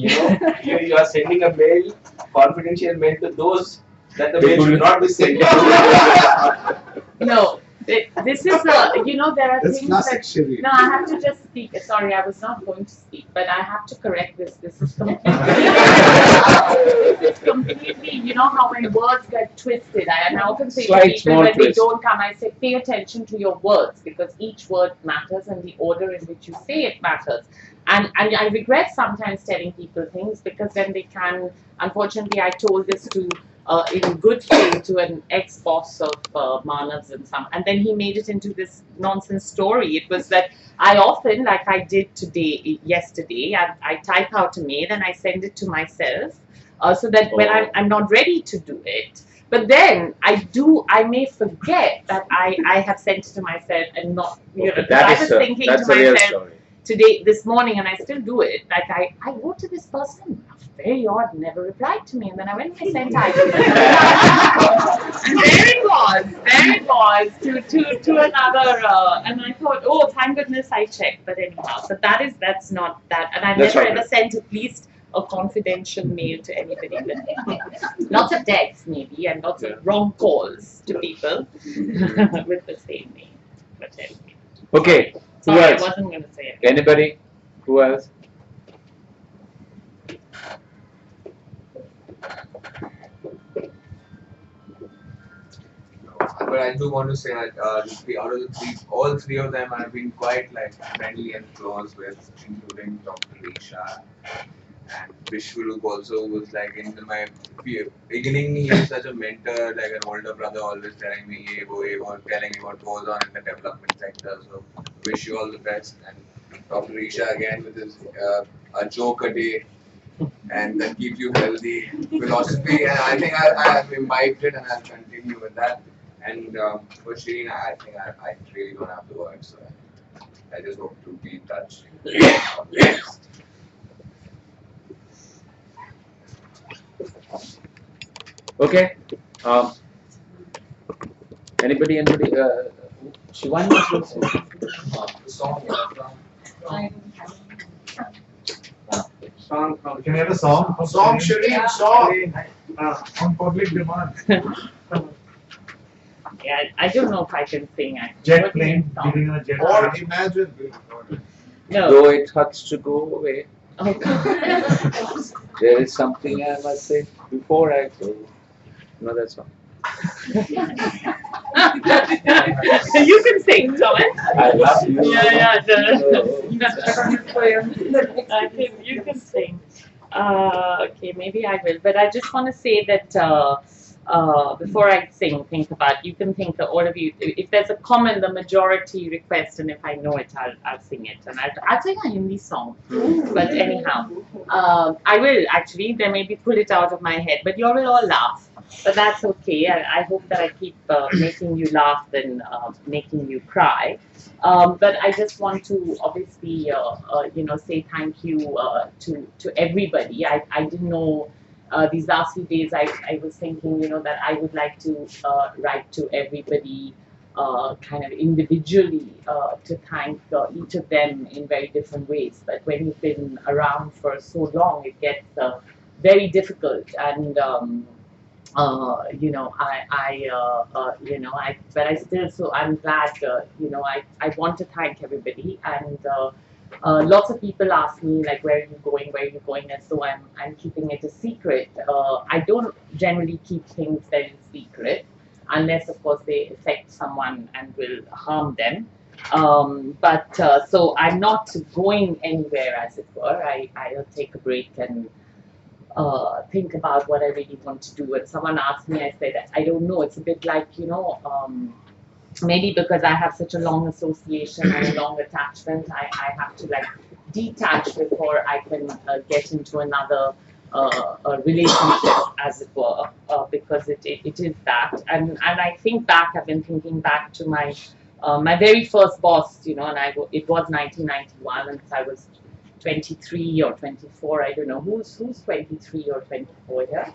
You are sending a mail, confidential mail to those that the mail should not be sent. No, this is there are That's things classic that. Shireen. No, I have to just speak. Sorry, I was not going to speak, but I have to correct this. This is completely. This is completely. You know how when words get twisted, and I often say to Slight people small when they twist. don't come, I say pay attention to your words, because each word matters and the order in which you say it matters. And I regret sometimes telling people things, because then they can. Unfortunately, I told this to. In good faith to an ex-boss of Manav's and then he made it into this nonsense story. It was that I often, like I did yesterday, I type out a mail and I send it to myself, so that when I'm not ready to do it. But then I may forget that I have sent it to myself and not, I was thinking that's to a real myself story. today, this morning, and I still do it. Like I wrote to this person, very odd, never replied to me, and then I went and sent it. And there it was to another, and I thought, oh, thank goodness I checked. But anyhow, so that's not that, and I've That's never okay. ever sent at least a confidential mail to anybody. But lots of texts maybe, and lots of wrong calls to people with the same name. But anyway. Okay, who Sorry, I else? wasn't going to say it. Anybody? Who else? But I do want to say that out of the three, all three of them have been quite friendly and close with, including Dr. Risha. And Vishwarup also was in my beginning, he was such a mentor, like an older brother, always telling me, hey, telling me what goes on in the development sector. So wish you all the best. And Dr. Risha again with his a joke a day. and that keeps you healthy philosophy. And I think I have imbibed it and I'll continue with that. And for Shireen, I think I really don't have the words. So I just hope to be in touch. Okay. Anybody? Shivani? The song Song from Can we have a song? from Song, Shireen? Shireen, song. On public demand. Yeah, I don't know if I can sing actually. Jet What do you plane, song? leaving on a jet Or plane. imagine. No. Though it hurts to go away, Oh, there is something I must say before I go. No, that's all. you can sing, Thomas. I love you. Yeah. I think you can sing. Okay, maybe I will. But I just want to say that before I sing, think about. You can think all of you. If there's a common, the majority request, and if I know it, I'll sing it, and I'll sing a Hindi song. But anyhow, I will actually. Then maybe pull it out of my head. But you all will all laugh. But that's okay. I hope that I keep making you laugh than making you cry. But I just want to obviously, say thank you to everybody. I didn't know these last few days. I was thinking, that I would like to write to everybody, kind of individually, to thank each of them in very different ways. But when you've been around for so long, it gets very difficult. And but I still, so I'm glad, I want to thank everybody. And lots of people ask me, like, where are you going, as though I'm keeping it a secret. I don't generally keep things very secret, unless, of course, they affect someone and will harm them. So I'm not going anywhere, as it were. I'll take a break and think about what I really want to do. And someone asked me, I said, I don't know. It's a bit like, maybe because I have such a long association and a long attachment, I have to like detach before I can get into another relationship, as it were, because it is that. And I think back, I've been thinking back to my very first boss, and it was 1991, and so I was 23 or 24, I don't know. Who's 23 or 24 here?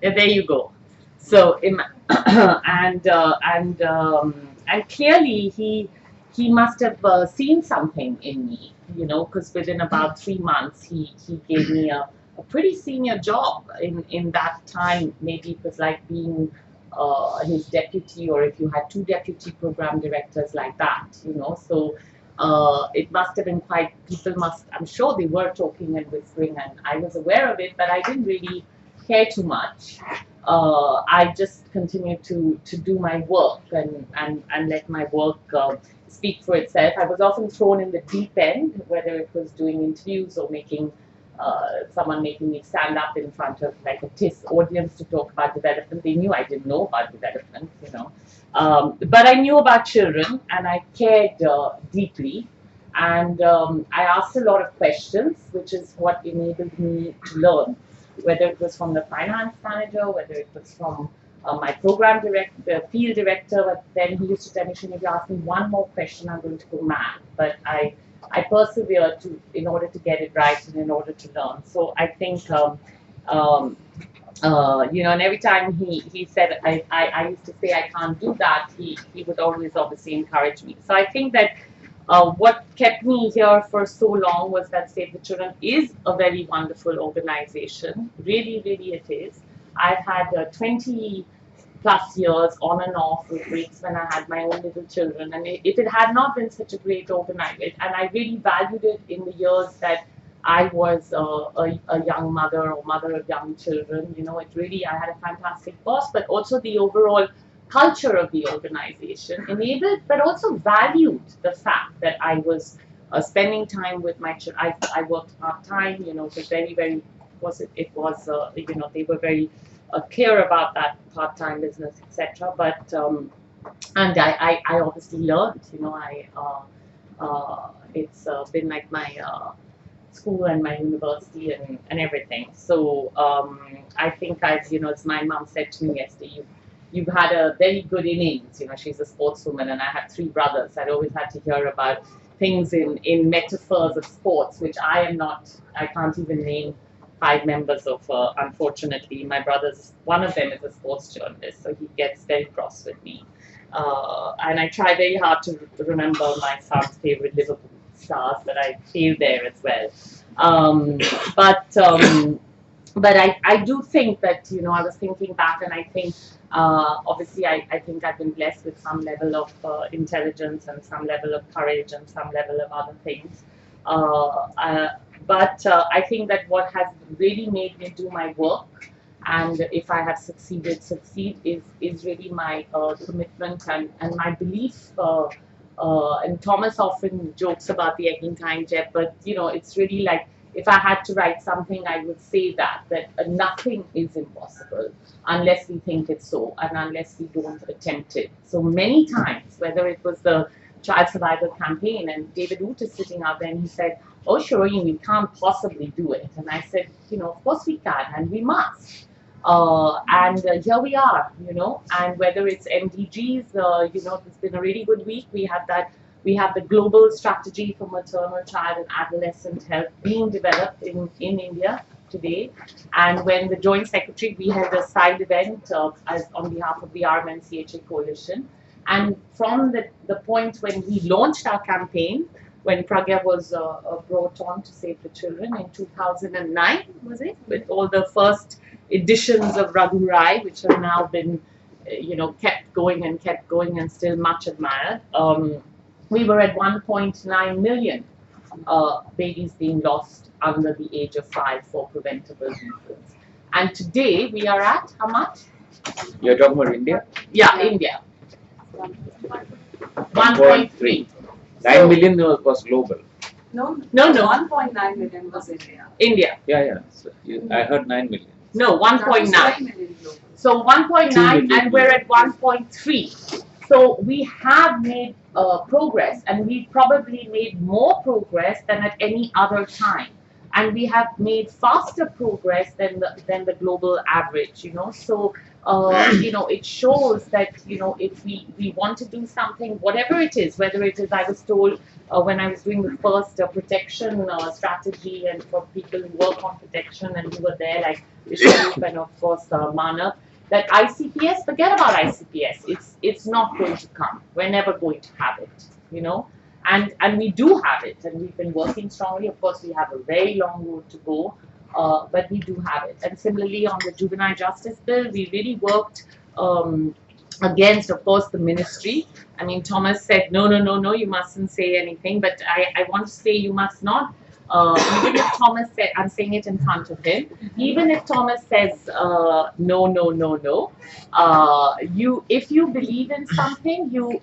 Yeah, there you go. So, and clearly he must have seen something in me, because within about 3 months he gave me a pretty senior job in that time. Maybe it was like being his deputy, or if you had 2 deputy program directors like that, So it must have been quite. I'm sure they were talking and whispering, and I was aware of it, but I didn't really care too much. I just continued to do my work and let my work speak for itself. I was often thrown in the deep end, whether it was doing interviews or someone making me stand up in front of like a TIS audience to talk about development. They knew I didn't know about development, but I knew about children and I cared deeply. And I asked a lot of questions, which is what enabled me to learn, whether it was from the finance manager, whether it was from my program director, field director. But then he used to tell me, Srini, if you ask me one more question, I'm going to go mad. But I persevered in order to get it right and in order to learn. So I think, and every time he said, I used to say I can't do that, he would always obviously encourage me. So I think that what kept me here for so long was that Save the Children is a very wonderful organization. Really, really it is. I've had 20 plus years on and off with breaks when I had my own little children. And if it had not been such a great organization, and I really valued it in the years that I was a young mother or mother of young children, I had a fantastic boss, but also the overall culture of the organization enabled, but also valued the fact that I was spending time with my children. I worked part time, it was very, very, it was, they were very clear about that part time business, etc. But, and I obviously learned, it's been like my, school and my university and everything. So I think as my mom said to me yesterday, you've had a very good innings. She's a sportswoman, and I have three brothers. I'd always had to hear about things in metaphors of sports, which I am not. I can't even name five members of. Unfortunately, my brothers. One of them is a sports journalist, so he gets very cross with me. And I try very hard to remember my son's favorite Liverpool stars, but I fail there as well. Um, but but I do think that I was thinking back, and I think obviously I think I've been blessed with some level of intelligence and some level of courage and some level of other things. But I think that what has really made me do my work, and if I have succeed is really my commitment and my belief. And Thomas often jokes about the egging time jet, but it's really like, if I had to write something, I would say that nothing is impossible unless we think it's so, and unless we don't attempt it. So many times, whether it was the child survival campaign, and David Woot is sitting out there and he said, "Oh, Shireen, we can't possibly do it." And I said, of course we can, and we must. And here we are, and whether it's MDGs, it's been a really good week. We have the global strategy for maternal, child, and adolescent health being developed in India today. And when the Joint Secretary, we held a side event as on behalf of the RMNCHA Coalition. And from the point when we launched our campaign, when Pragya was brought on to Save the Children in 2009, was it? With all the first editions of Raghu Rai, which have now been, kept going and still much admired. We were at 1.9 million babies being lost under the age of 5 for preventable reasons. And today we are at how much? You're talking about India? Yeah, India. 1.3. 9 million was global. No, 1.9 million was India. India. Yeah. So I heard 9 million. No, 1.9. So 1.9, and we're at 1.3. So we have made progress, and we probably made more progress than at any other time. And we have made faster progress than the global average, So, it shows that, if we want to do something, whatever it is, whether it is, I was told when I was doing the first protection strategy, and for people who work on protection, and who were there, like Vishnu and of course Manav, that ICPS, forget about ICPS. It's not going to come. We're never going to have it, And we do have it, and we've been working strongly. Of course, we have a very long road to go, but we do have it. And similarly, on the juvenile justice bill, we really worked against, of course, the ministry. I mean, Thomas said, no, you mustn't say anything. But I want to say you must not. Even if Thomas said, I'm saying it in front of him, even if Thomas says no, if you believe in something, you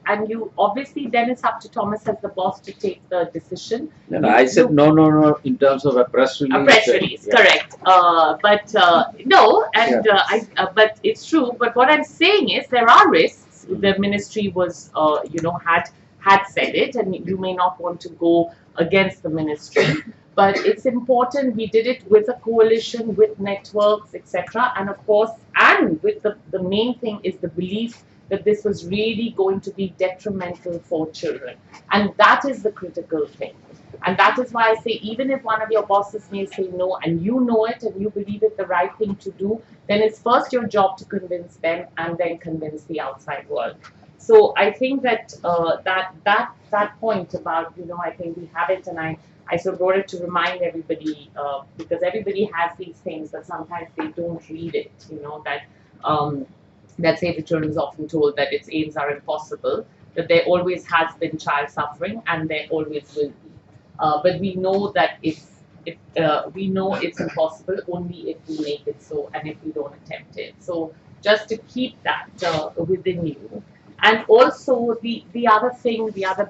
obviously, then it's up to Thomas as the boss to take the decision. No, I said no in terms of a press release. A press release, yeah. Correct. But it's true. But what I'm saying is there are risks. The ministry was, had said it, and you may not want to go against the ministry, but it's important. We did it with a coalition, with networks, etc. And of course, and with the main thing is the belief that this was really going to be detrimental for children. And that is the critical thing. And that is why I say, even if one of your bosses may say no, and you know it, and you believe it's the right thing to do, then it's first your job to convince them, and then convince the outside world. So I think that that point about, I think we have it, and I sort of wrote it to remind everybody, because everybody has these things, but sometimes they don't read it, that Save the Children is often told that its aims are impossible, that there always has been child suffering, and there always will be. But we know that we know it's impossible only if we make it so, and if we don't attempt it. So just to keep that within you. And also the other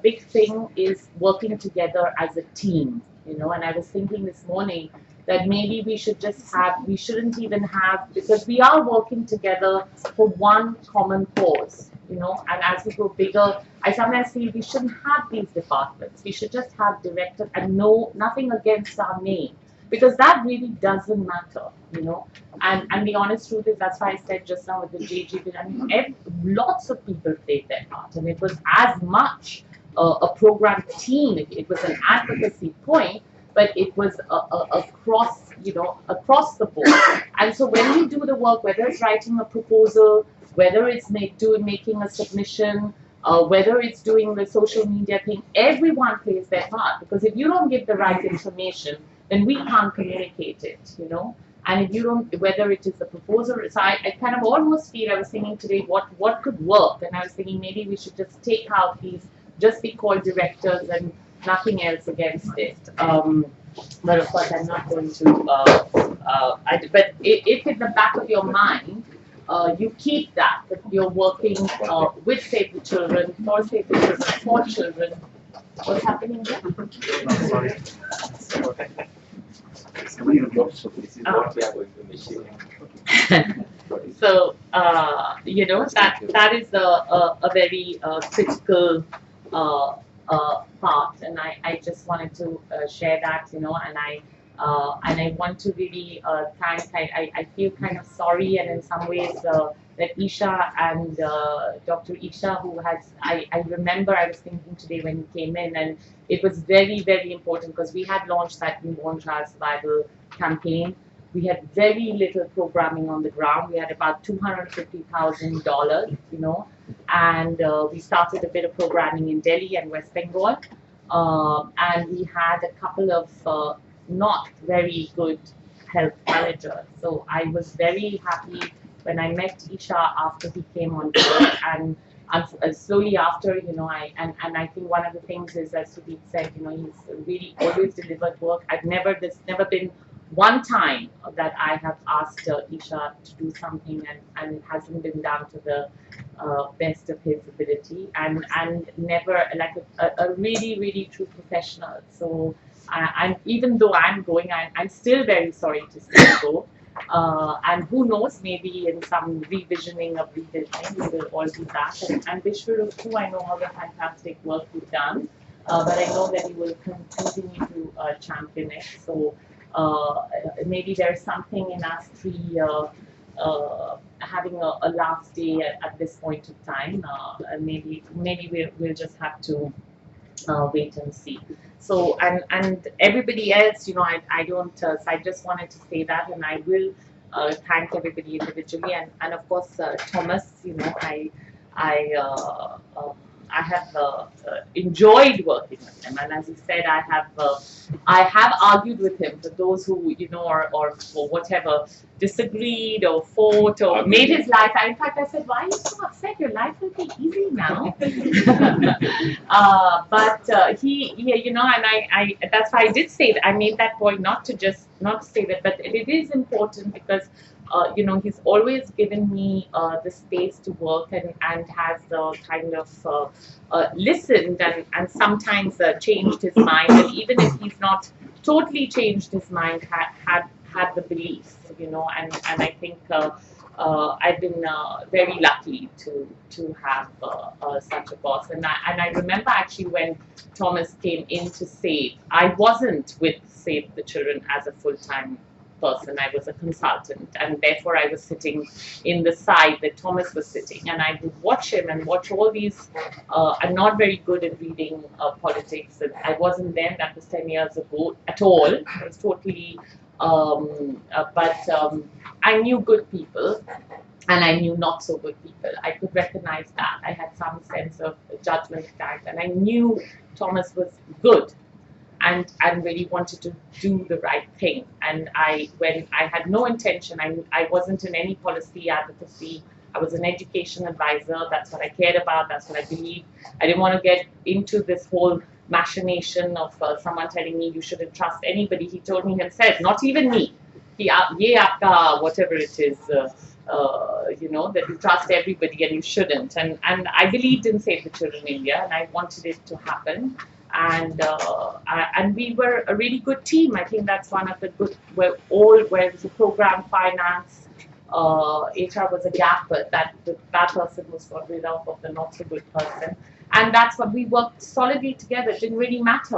big thing is working together as a team, And I was thinking this morning, that maybe we shouldn't even have, because we are working together for one common cause, you know, and as we go bigger, I sometimes feel we shouldn't have these departments. We should just have directors, and nothing against our name, because that really doesn't matter, you know. And the honest truth is, that's why I said just now with the JGB, I mean, lots of people played their part, and it was as much a program team. It was an advocacy point, but it was across, you know, across the board. And so when we do the work, whether it's writing a proposal, whether it's making a submission, whether it's doing the social media thing, everyone plays their part. Because if you don't give the right information, then we can't communicate it, you know. And if you don't, whether it is the proposal, so I kind of almost feel, I was thinking today, what could work, and I was thinking maybe we should just take out these, just be called directors and nothing else against it. But of course, I'm not going to. But if in the back of your mind, you keep that you're working with Save the Children, for Save the Children, for children. What's happening there? No, sorry. So this is what we are going to machine. So you know, that is a very critical part, and I just wanted to share that, you know, and I want to really thank. I feel kind of sorry, and in some ways that Isha and Dr. Isha, who has, I remember I was thinking today when he came in, and it was very, very important because we had launched that newborn child survival campaign. We had very little programming on the ground. We had about $250,000, you know, and we started a bit of programming in Delhi and West Bengal, and we had a couple of not very good health managers. So I was very happy when I met Isha after he came on board, and slowly after, you know, I think one of the things is, as Sudhir said, you know, he's really always delivered work. There's never been one time that I have asked Isha to do something and it hasn't been done to the best of his ability, and never, like a really, really true professional. So and even though I'm going, I'm still very sorry to see him go. And who knows, maybe in some revisioning of revisioning, we will all do that. And Vishwarup, who I know all the fantastic work you've done, but I know that you will continue to champion it. So maybe there's something in us three having a last day at this point of time. And maybe we'll just have to wait and see. So and everybody else, you know, I don't. So I just wanted to say that, and I will thank everybody individually, and of course Thomas. You know, I have enjoyed working with him, and as he said, I have argued with him. For those who, you know, or for whatever, disagreed or fought or made his life. In fact, I said, "Why are you so upset? Your life will be easy now." But he, you know, and I that's why I did say that. I made that point not to say that, but it is important because. You know, he's always given me the space to work and has kind of listened and sometimes changed his mind. And even if he's not totally changed his mind, had the beliefs, you know. And I think I've been very lucky to have such a boss. And I remember actually when Thomas came in to Save, I wasn't with Save the Children as a full-time person. I was a consultant, and therefore I was sitting in the side that Thomas was sitting, and I would watch him and watch all these. I'm not very good at reading politics. I wasn't then. That was 10 years ago at all. I was totally. But I knew good people, and I knew not so good people. I could recognize that. I had some sense of judgment that, and I knew Thomas was good. And really wanted to do the right thing. And when I had no intention, I wasn't in any policy advocacy. I was an education advisor. That's what I cared about. That's what I believed. I didn't want to get into this whole machination of someone telling me you shouldn't trust anybody. He told me himself, not even me. Ye aapka, whatever it is, you know, that you trust everybody and you shouldn't. And I believed in Save the Children India, and I wanted it to happen. and we were a really good team. I think that's one of the good, where it was a program finance, HR was a gap, but that person was got rid of the not so good person. And that's what we worked solidly together. It didn't really matter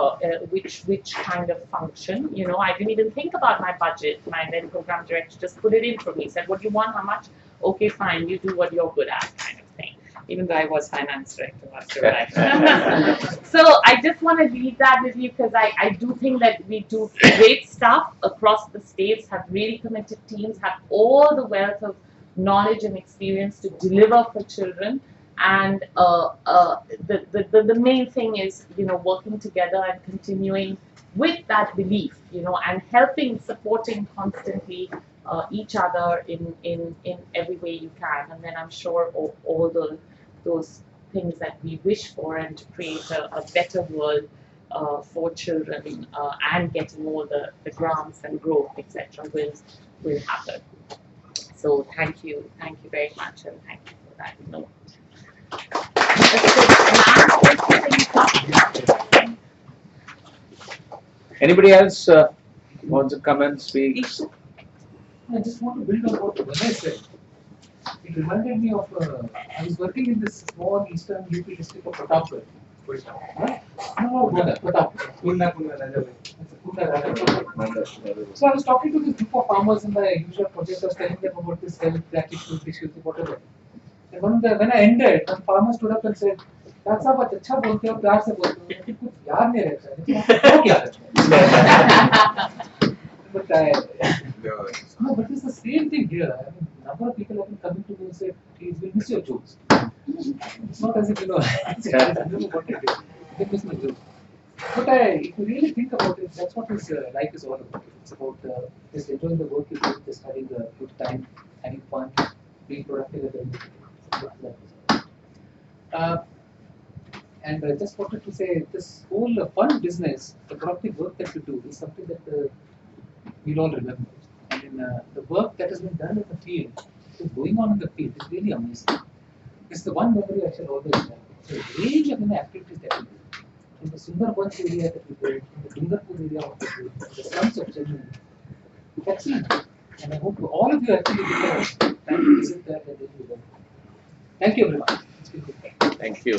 which kind of function. You know, I didn't even think about my budget. My then program director just put it in for me. Said, "What do you want? How much? Okay, fine. You do what you're good at," kind of thing. Even though I was finance director after that. So I just want to leave that with you because I do think that we do great stuff across the states. Have really committed teams. Have all the wealth of knowledge and experience to deliver for children. And the main thing is, you know, working together and continuing with that belief, you know, and helping, supporting constantly each other in every way you can. And then I'm sure all those things that we wish for and to create a better world for children and getting all the grants and growth, etc., will happen. So thank you very much, and thank you for that note. Anybody else wants to come and speak? I just want to build on what Vinay said. It reminded me of, I was working in this small eastern UP district of Pratapgarh. Huh? No, Pratapgarh. So I was talking to this group of farmers in my usual project. I was telling them about this health, gratitude issues, whatever. And when I ended, one farmer stood up and said, "That's how much अच्छा बोलते हो, प्यार से बोलते हो, लेकिन कुछ याद नहीं रहता है, लेकिन आपको क्या रहता है?" No, but it's the same thing here. I mean, number of people have been coming to me and said, "Please, we'll miss your jokes." It's not as if, you know, I don't know what I did. They miss my jokes. But if you really think about it, that's what this life is all about. It's about just enjoying the work you do, just having a good time, having fun, being productive at the end of the day. And I just wanted to say, this whole fun business, the productive work that you do, is something that we'll all remember. I mean, the work that has been done in the field, going on in the field, is really amazing. It's the one memory I shall always have. The range of activities that we do. In the Sundarbans area that we do, in the Dungarpur area of the slums of Chennai. It's excellent. And I hope all of you actually get time to visit that and then you learn. Thank you very much. It's been good. Thank you.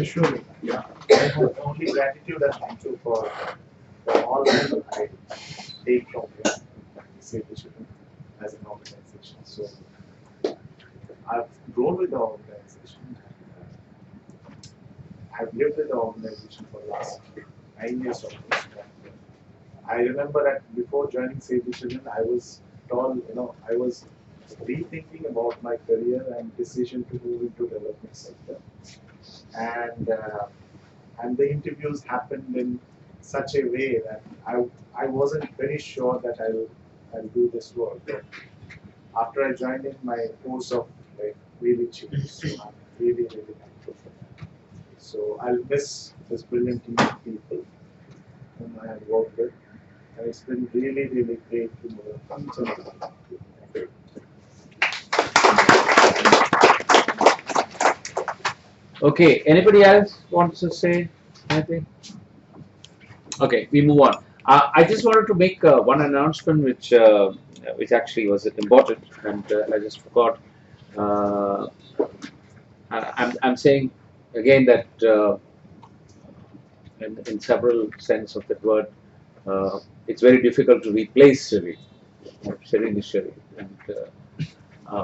Surely, yeah. I have only gratitude and thank you for all that I take from here, Save the Children as an organization. So I've grown with the organization. And, I've lived with the organization for the last 9 years almost. I remember that before joining Save the Children, I was told, I was rethinking about my career and decision to move into development sector. And the interviews happened in such a way that I wasn't very sure that I'll do this work. But after I joined in, my course of really changed. So I'm really thankful for that. So I'll miss this brilliant team of people whom I have worked with, and it's been really great to know each and every one of you. Thank you. Okay, anybody else wants to say anything? Okay, we move on. I just wanted to make one announcement which actually was important, and I just forgot. I'm saying again that in several sense of that word, it's very difficult to replace Shireen. Shireen is Shireen.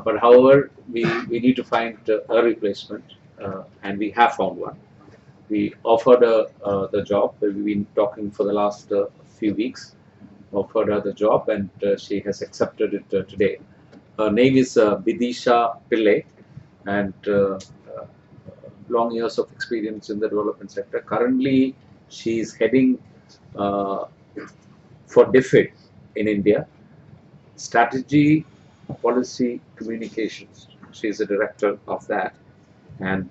But however, we need to find a replacement, and we have found one. We offered her the job. We've been talking for the last few weeks. Offered her the job, and she has accepted it today. Her name is Bidisha Pillai, and long years of experience in the development sector. Currently, she is heading for DFID in India, Strategy, Policy, Communications. She is the director of that, and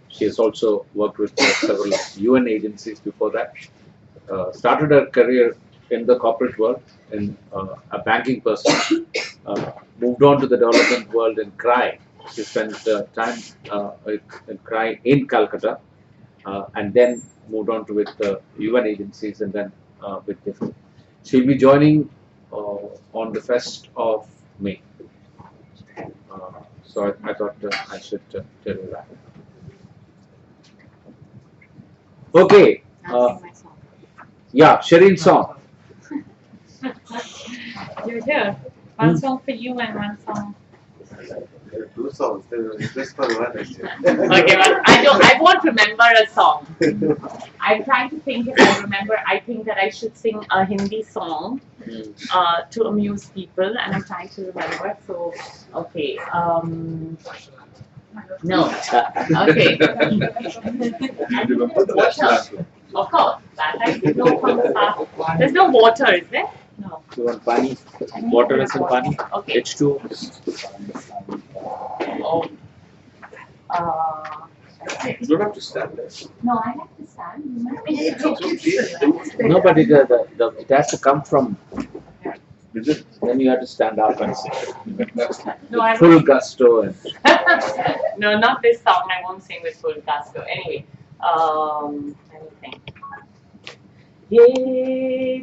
she has also worked with several UN agencies before that. Started her career in the corporate world, in a banking person, moved on to the development world in CRI. She spent time in CRI in Calcutta, and then moved on to with UN agencies and then with different. She'll be joining on the 1st of May. So I thought I should tell you that. Okay. Yeah, Shireen's song. You're here. One song for you and one song. There are 2 songs. Just for one actually. Okay, well, I won't remember a song. I'm trying to think if I remember. I think that I should sing a Hindi song to amuse people, and I'm trying to remember. So, okay. No. Okay. You remember the national? Of course. That I know from the past. There's no water, is there? No. You want pani? Water is in pani? Okay. H2O. Oh. You don't have to stand there. No, I have to stand. No, but it has to come from. Then you have to stand up and sing. No, I Full gusto. And no, not this song. I won't sing with full gusto. Anyway, let me think. ये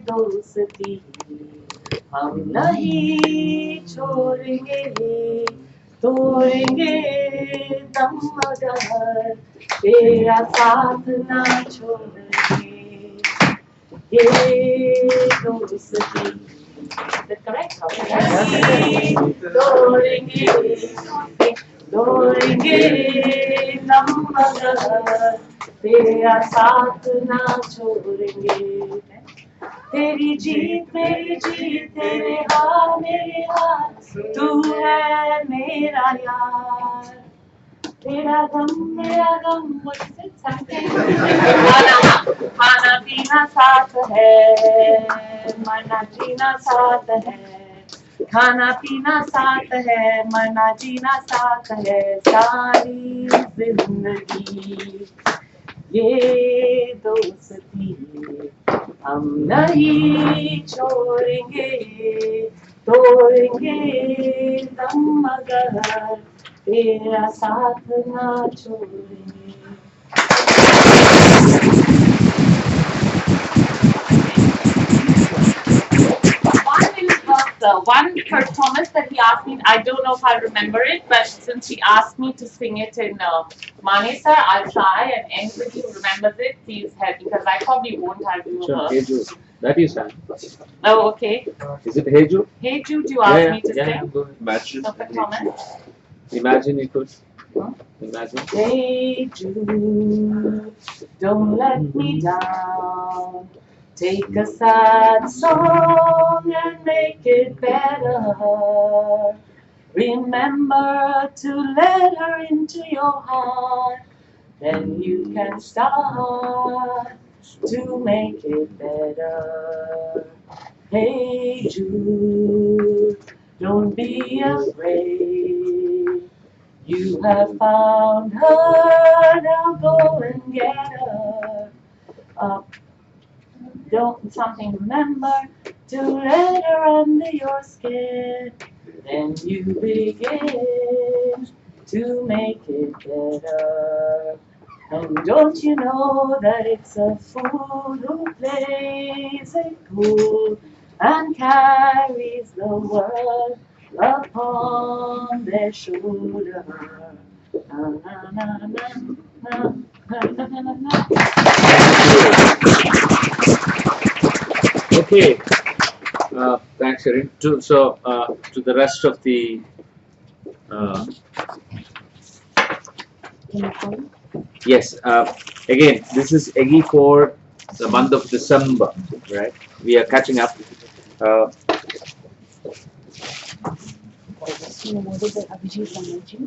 दोस्ती हम नहीं छोड़ेंगे तोड़ेंगे दम मगर तेरा साथ ना छोड़ेंगे ये दोस्ती is that correct? तोड़ेंगे दम मगर तेरा साथ ना छोड़ेंगे तेरी जीत तेरे हार मेरे हार तू है मेरा यार तेरा गम मेरा गम मुझसे खाना पीना साथ है मरना जीना साथ है खाना पीना साथ है मरना जीना साथ है सारी जिंदगी ये दोस्ती हम नहीं छोड़ेंगे तोड़ेंगे दम मगर तेरा साथ ना छोड़ेंगे one for Thomas that he asked me, I don't know if I remember it, but since he asked me to sing it in Manesa, I'll try, and anybody who remembers it, please help, because I probably won't have you. sure, Hey Jude. That is sang. Oh, okay. Is it Hey Jude? Hey Jude, you asked me to sing. Go ahead. Imagine. So for Thomas. Imagine you could. Huh? Imagine. Hey Jude, don't let me down. Take a sad song and make it better. Remember to let her into your heart. Then you can start to make it better. Hey Jude, don't be afraid. You have found her, now go and get her. Don't something remember to let her under your skin. Then you begin to make it better. And don't you know that it's a fool who plays it cool and carries the world upon their shoulder. Na, na, na, na, na, na, na, na, na. Okay. Thanks, Erin. So, to the rest of the. Yes. Again, this is Eggy for the month of December, right? We are catching up.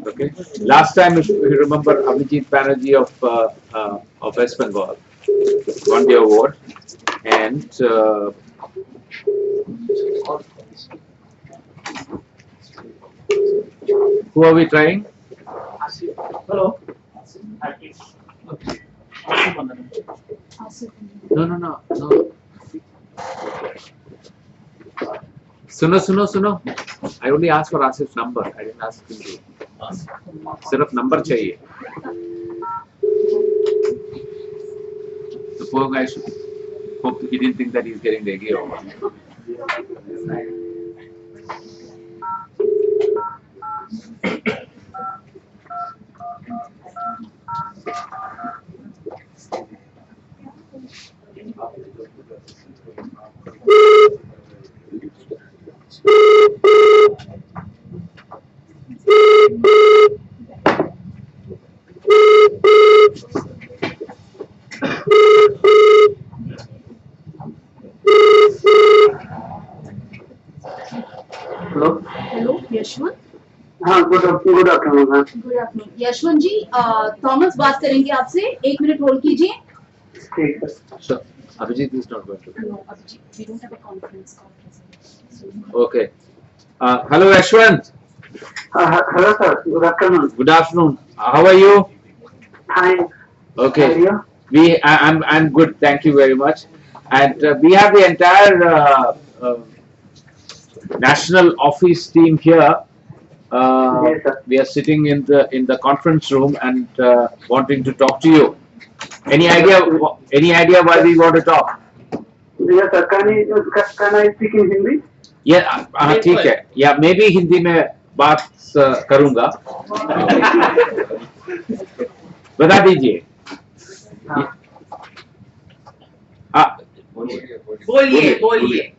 Okay. Last time, if you remember, Abhijit Banerjee of West Bengal won the award, and who are we trying? Hello. No. सुनो I only asked for Asif's number. I didn't ask him to. सिर्फ number चाहिए. The poor guy should hope he didn't think that he's getting the egg over. Hello Yashwant. हाँ good afternoon ma'am. Good afternoon Yashwant ji. Thomas बात करेंगे आपसे. 1 minute hold कीजिए. ठीक है. Sure. Abhijit is not going to. No, Abhijit, we don't have a conference call. Okay. Hello, Ashwant. Hello sir. Good afternoon. Good afternoon. How are you? Fine. Okay. How are you? I'm good. Thank you very much. And we have the entire national office team here. Yes, sir. We are sitting in the conference room and wanting to talk to you. Any idea why we want to talk? Yes sir. Can I speak in Hindi? Yeah, ठीक है. Yeah, maybe Hindi में बात करूँगा. बता दीजिए. बोलिए.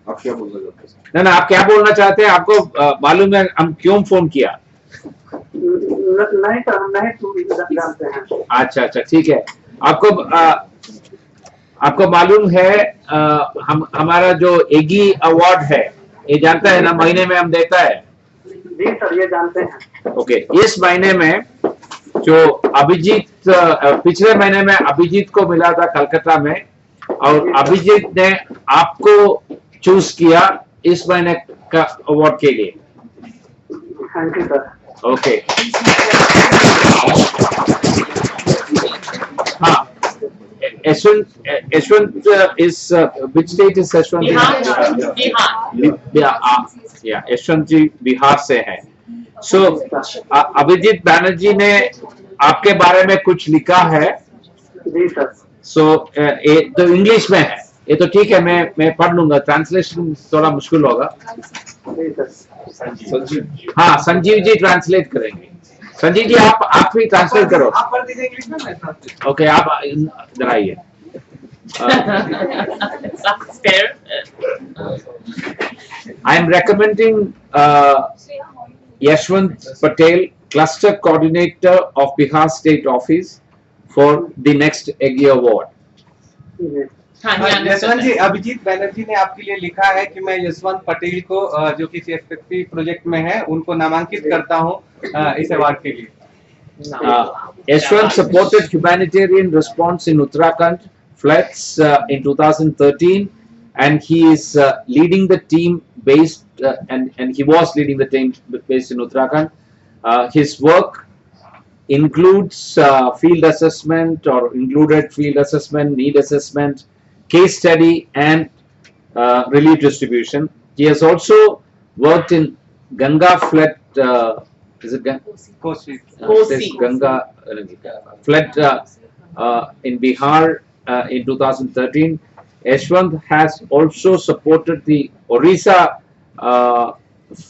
आप क्या बोल रहे हो? ना आप क्या बोलना चाहते हैं? आपको मालूम है हम क्यों फोन किया? नहीं सर, हम नहीं जानते हैं. अच्छा ठीक है. आपको मालूम है हमारा जो एगी अवार्ड है, ये जानता है ना, महीने में हम देता है. जी सर, ये जानते हैं. ओके. इस महीने में जो अभिजीत, पिछले महीने में अभिजीत को मिला था कलकत्ता में, और अभिजीत ने आपको चूज किया इस महीने का अवार्ड के लिए. Thank you sir. ओके. हाँ. Yashwant is which state is Yashwant? Bihar. Yeah, Yashwant जी बिहार से है. So अभिजीत बैनर्जी ने आपके बारे में कुछ लिखा है. जी सर. So ये तो इंग्लिश में है. ये तो ठीक है, मैं पढ़ लूंगा. ट्रांसलेशन थोड़ा मुश्किल होगा. हाँ, संजीव जी ट्रांसलेट करेंगे. संजीव जी आप भी ट्रांसलेट करो. आप पढ़ दीजिए इंग्लिश में. ओके, आप इधर आइए. I am recommending Yashwant Patel, Cluster Coordinator of Bihar State Office, for the next EGI Award. Yashwant जी, अभिजीत बैनर्जी ने आपके लिए लिखा है कि मैं यशवंत पटेल को जो कि CFP प्रोजेक्ट में है, उनको नामांकित करता हूं इस अवार्ड के लिए. Yashwant supported humanitarian response in Uttarakhand floods in 2013, and he is leading the team based and he was leading the team based in Uttarakhand. His work includes field assessment, or included field assessment, need assessment, case study, and relief distribution. He has also worked in Ganga flood. Is it Kosi. Ganga flood in Bihar in 2013. Yashwant has also supported the Orissa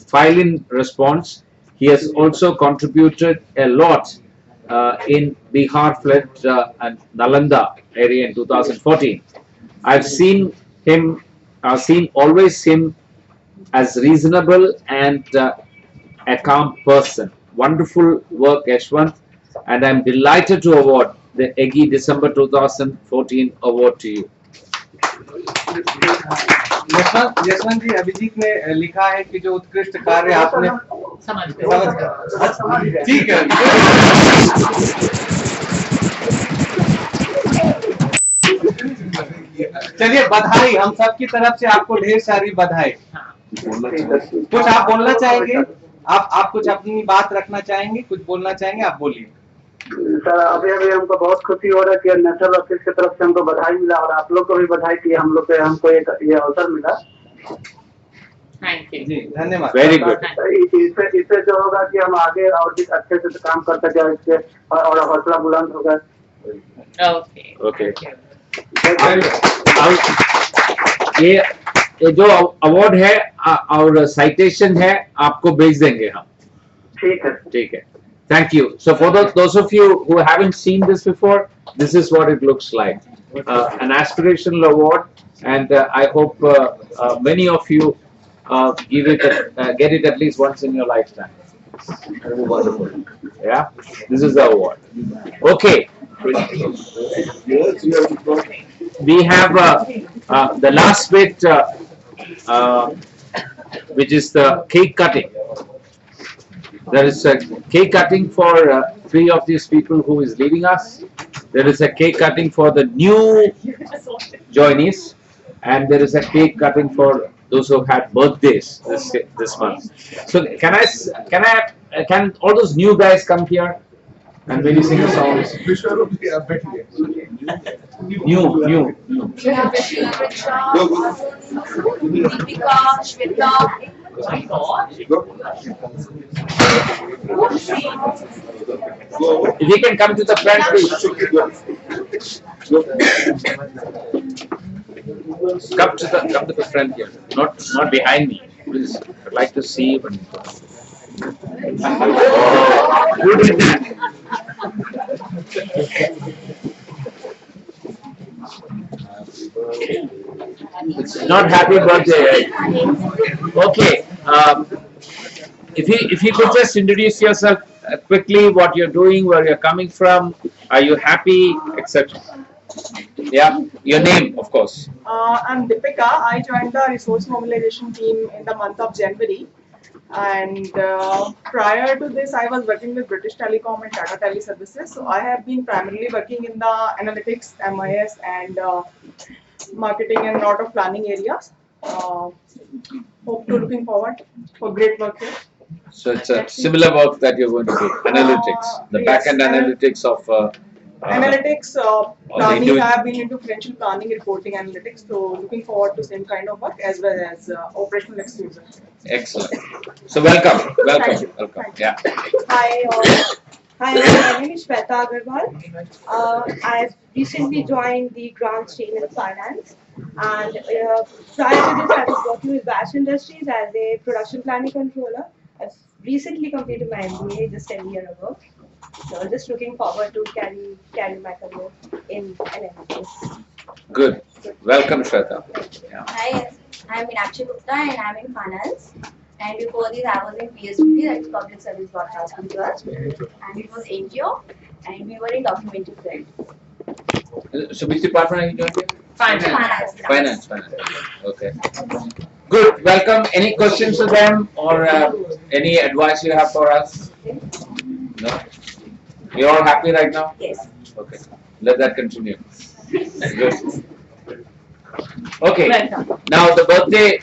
file-in response. He has also contributed a lot in Bihar flood and Nalanda area in 2014. I've seen always him as reasonable and a calm person. Wonderful work, Yashwant, and I'm delighted to award the EGI December 2014 award to you. Yashwant जी, अभिजीत ने लिखा है कि जो उत्कृष्ट कार्य आपने ठीक है. चलिए, बधाई हम सबकी तरफ से आपको, ढेर सारी बधाई. कुछ आप बोलना चाहेंगे? आप कुछ अपनी बात रखना चाहेंगे, कुछ बोलना चाहेंगे? आप बोलिए. सर अभी अभी हमको बहुत खुशी हो रहा है कि नेशनल ऑफिस की तरफ से हमको बधाई मिला और आप लोग को भी बधाई कि हम लोग को हमको ये अवसर मिला। Thank you. जी धन्यवाद। Very good. इससे जो होगा कि हम आगे और भी अच्छे से काम कर सके इससे और हौसला बुलंद होगा। Okay. Okay. Thank you. ये जो अवार्ड है और साइटेशन है आपको भेज देंगे हम। ठीक है। ठीक है। Thank you. So for those of you who haven't seen this before, this is what it looks like. An aspirational award, and I hope many of you get it at least once in your lifetime. Very wonderful. Yeah, this is the award. Okay. We have the last bit, which is the cake cutting. There is a cake cutting for 3 of these people who is leaving us. There is a cake cutting for the new joinees, and there is a cake cutting for those who had birthdays this month. So can all those new guys come here and maybe sing a song? New. If you can come to the front, please. Come to the front here, not behind me, please. I'd like to see you. Who did that? It's not happy birthday. Okay. If you could just introduce yourself quickly, what you're doing, where you're coming from, are you happy, etc. Yeah, your name, of course. I'm Deepika. I joined the resource mobilization team in the month of January. And prior to this, I was working with British Telecom and Tata Tele Services. So I have been primarily working in the analytics, MIS, and marketing and lot of planning areas. Hope to looking forward for great work here. So it's a similar work that you're going to do, analytics, the Yes, back-end analytics of analytics planning. I have been into financial planning, reporting, analytics. So looking forward to same kind of work as well as operational experience. Excellent. So welcome. Thank you. Yeah. Hi, my name is Shweta Agarwal. I've recently joined the grants team in finance, and prior to this, I was working with Bash Industries as a production planning controller. I've recently completed my MBA just a year ago, so just looking forward to carry my career in an MBA. Good. Welcome, Shweta. Yeah. Hi, I'm Meenakshi Gupta and I'm in finance. And before this, I was in PSBT, that's Public Service Broadcasting Trust, and it was NGO, and we were in documentary field. So which department are you joining? Finance. Finance. Okay. Good. Welcome. Any questions to them or any advice you have for us? No? You're all happy right now? Yes. Okay. Let that continue. Good. Okay. Now the birthday,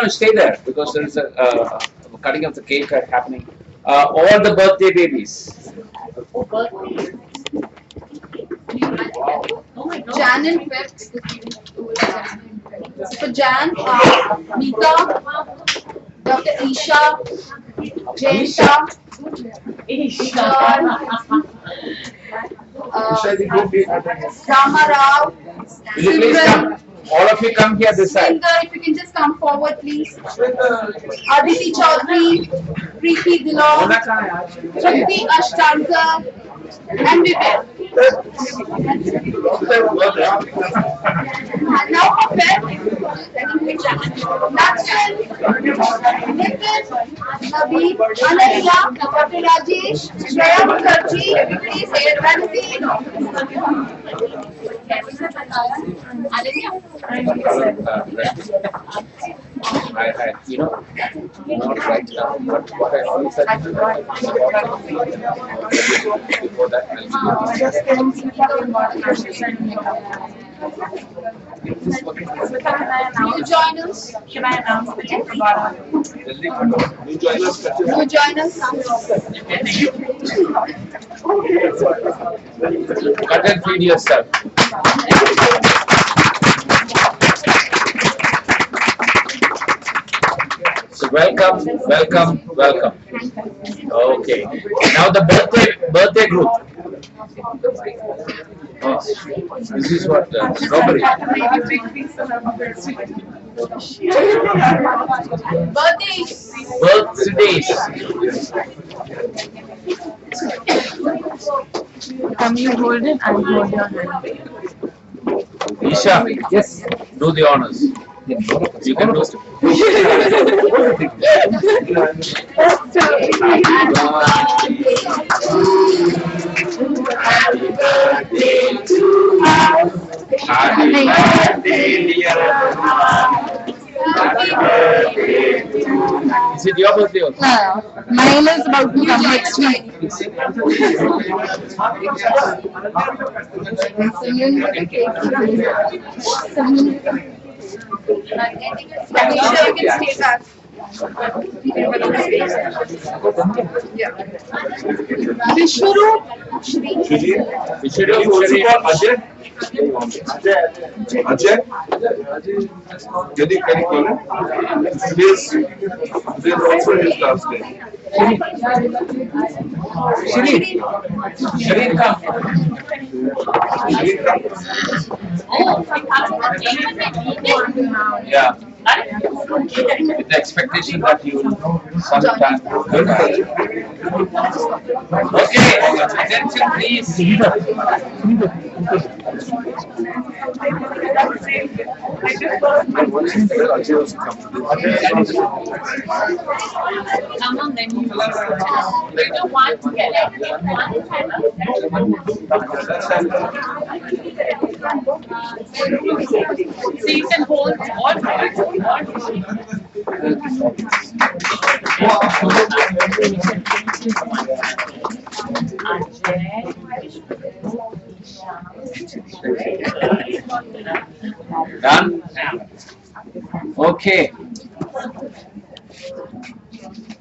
stay there because there is a cutting of the cake happening. All the birthday babies. Jan and Feb. So Jan, Mika, Dr. Isha, Jaisha, Rama Rao, Will you please come? All of you come here this side. Singer, if you can just come forward, please. Aditi Chaudhary, Preeti Dillon, Shakti Ashtankar, and Vivek. Now for Feb, Naxal, Nitin, Nabi, Ananya, Dr. Rajesh, Shreya Mukherjee, everybody is here. Not right now, but what I always said before that, Will you join us? Should I announce the next? Will you join us? Cut and feed yourself. So welcome, welcome, welcome. Okay. Now the birthday group. Oh, this is what strawberry. Birthdays. Birthdays. Can you hold it and hold your hand? Isha, yes, do the honors. You can do. Happy birthday to us. Happy birthday, dear Happy birthday to us. Is it your birthday also? No, mine is about to come next week. Anisha, you can stay back. Vishwaroop. Vishwaroop, Ajay? Ajay? Can you call him? This is also his last name. Shireen, come. Yeah. With the expectation that you will sometime. Okay, attention please. Come on, then you do one together. So you can hold Done? Okay.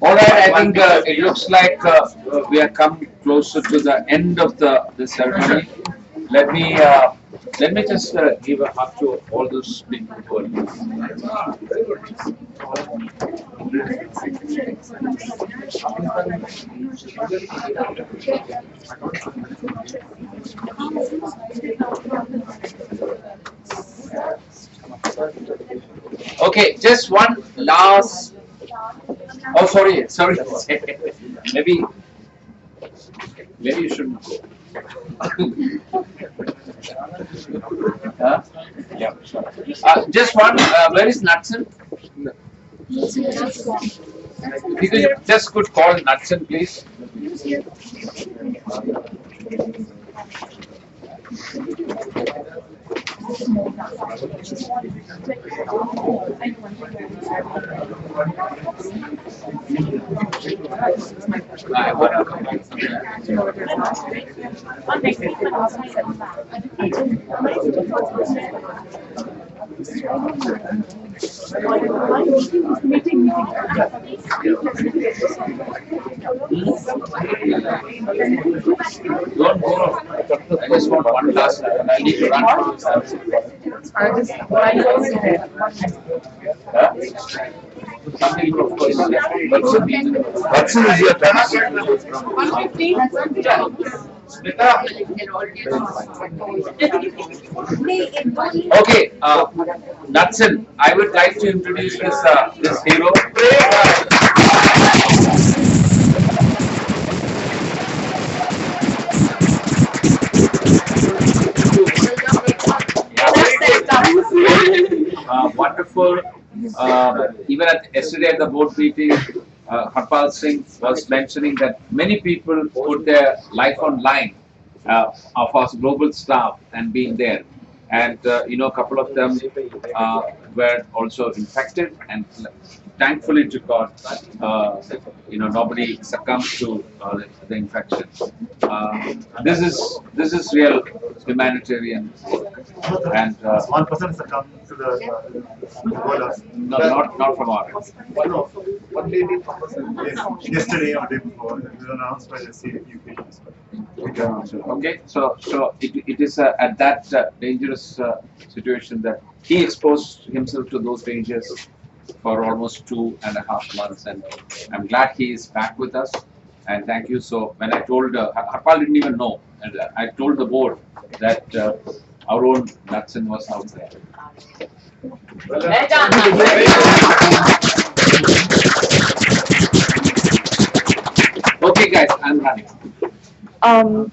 All right, I think it looks like we are come closer to the end of the ceremony. Let me just give a hug to all those people who are Okay, just one last. Oh, sorry. Maybe you shouldn't go. Huh? Yeah, sure. Just one. Where is Natsan? If you just could call Natsan, please. Don't go. I just want one last. I need to run. Something of course. Watson is your turn. Okay, Natsan, I would like to introduce this hero. Wonderful. Even yesterday at the board meeting, Harpal Singh was mentioning that many people put their life on line of our global staff and being there. And a couple of them were also infected, and thankfully to God, nobody succumbed to the infection. This is real humanitarian work, and 1% succumb to the Ebola. not from our end. One lady yesterday or day before, it was announced by the UK. Okay, so it is at that dangerous situation that he exposed himself to those dangers for almost 2.5 months, and I'm glad he is back with us. And thank you. So when I told Harpal didn't even know, and I told the board that our own Natsan was out there. Okay, guys, I'm running.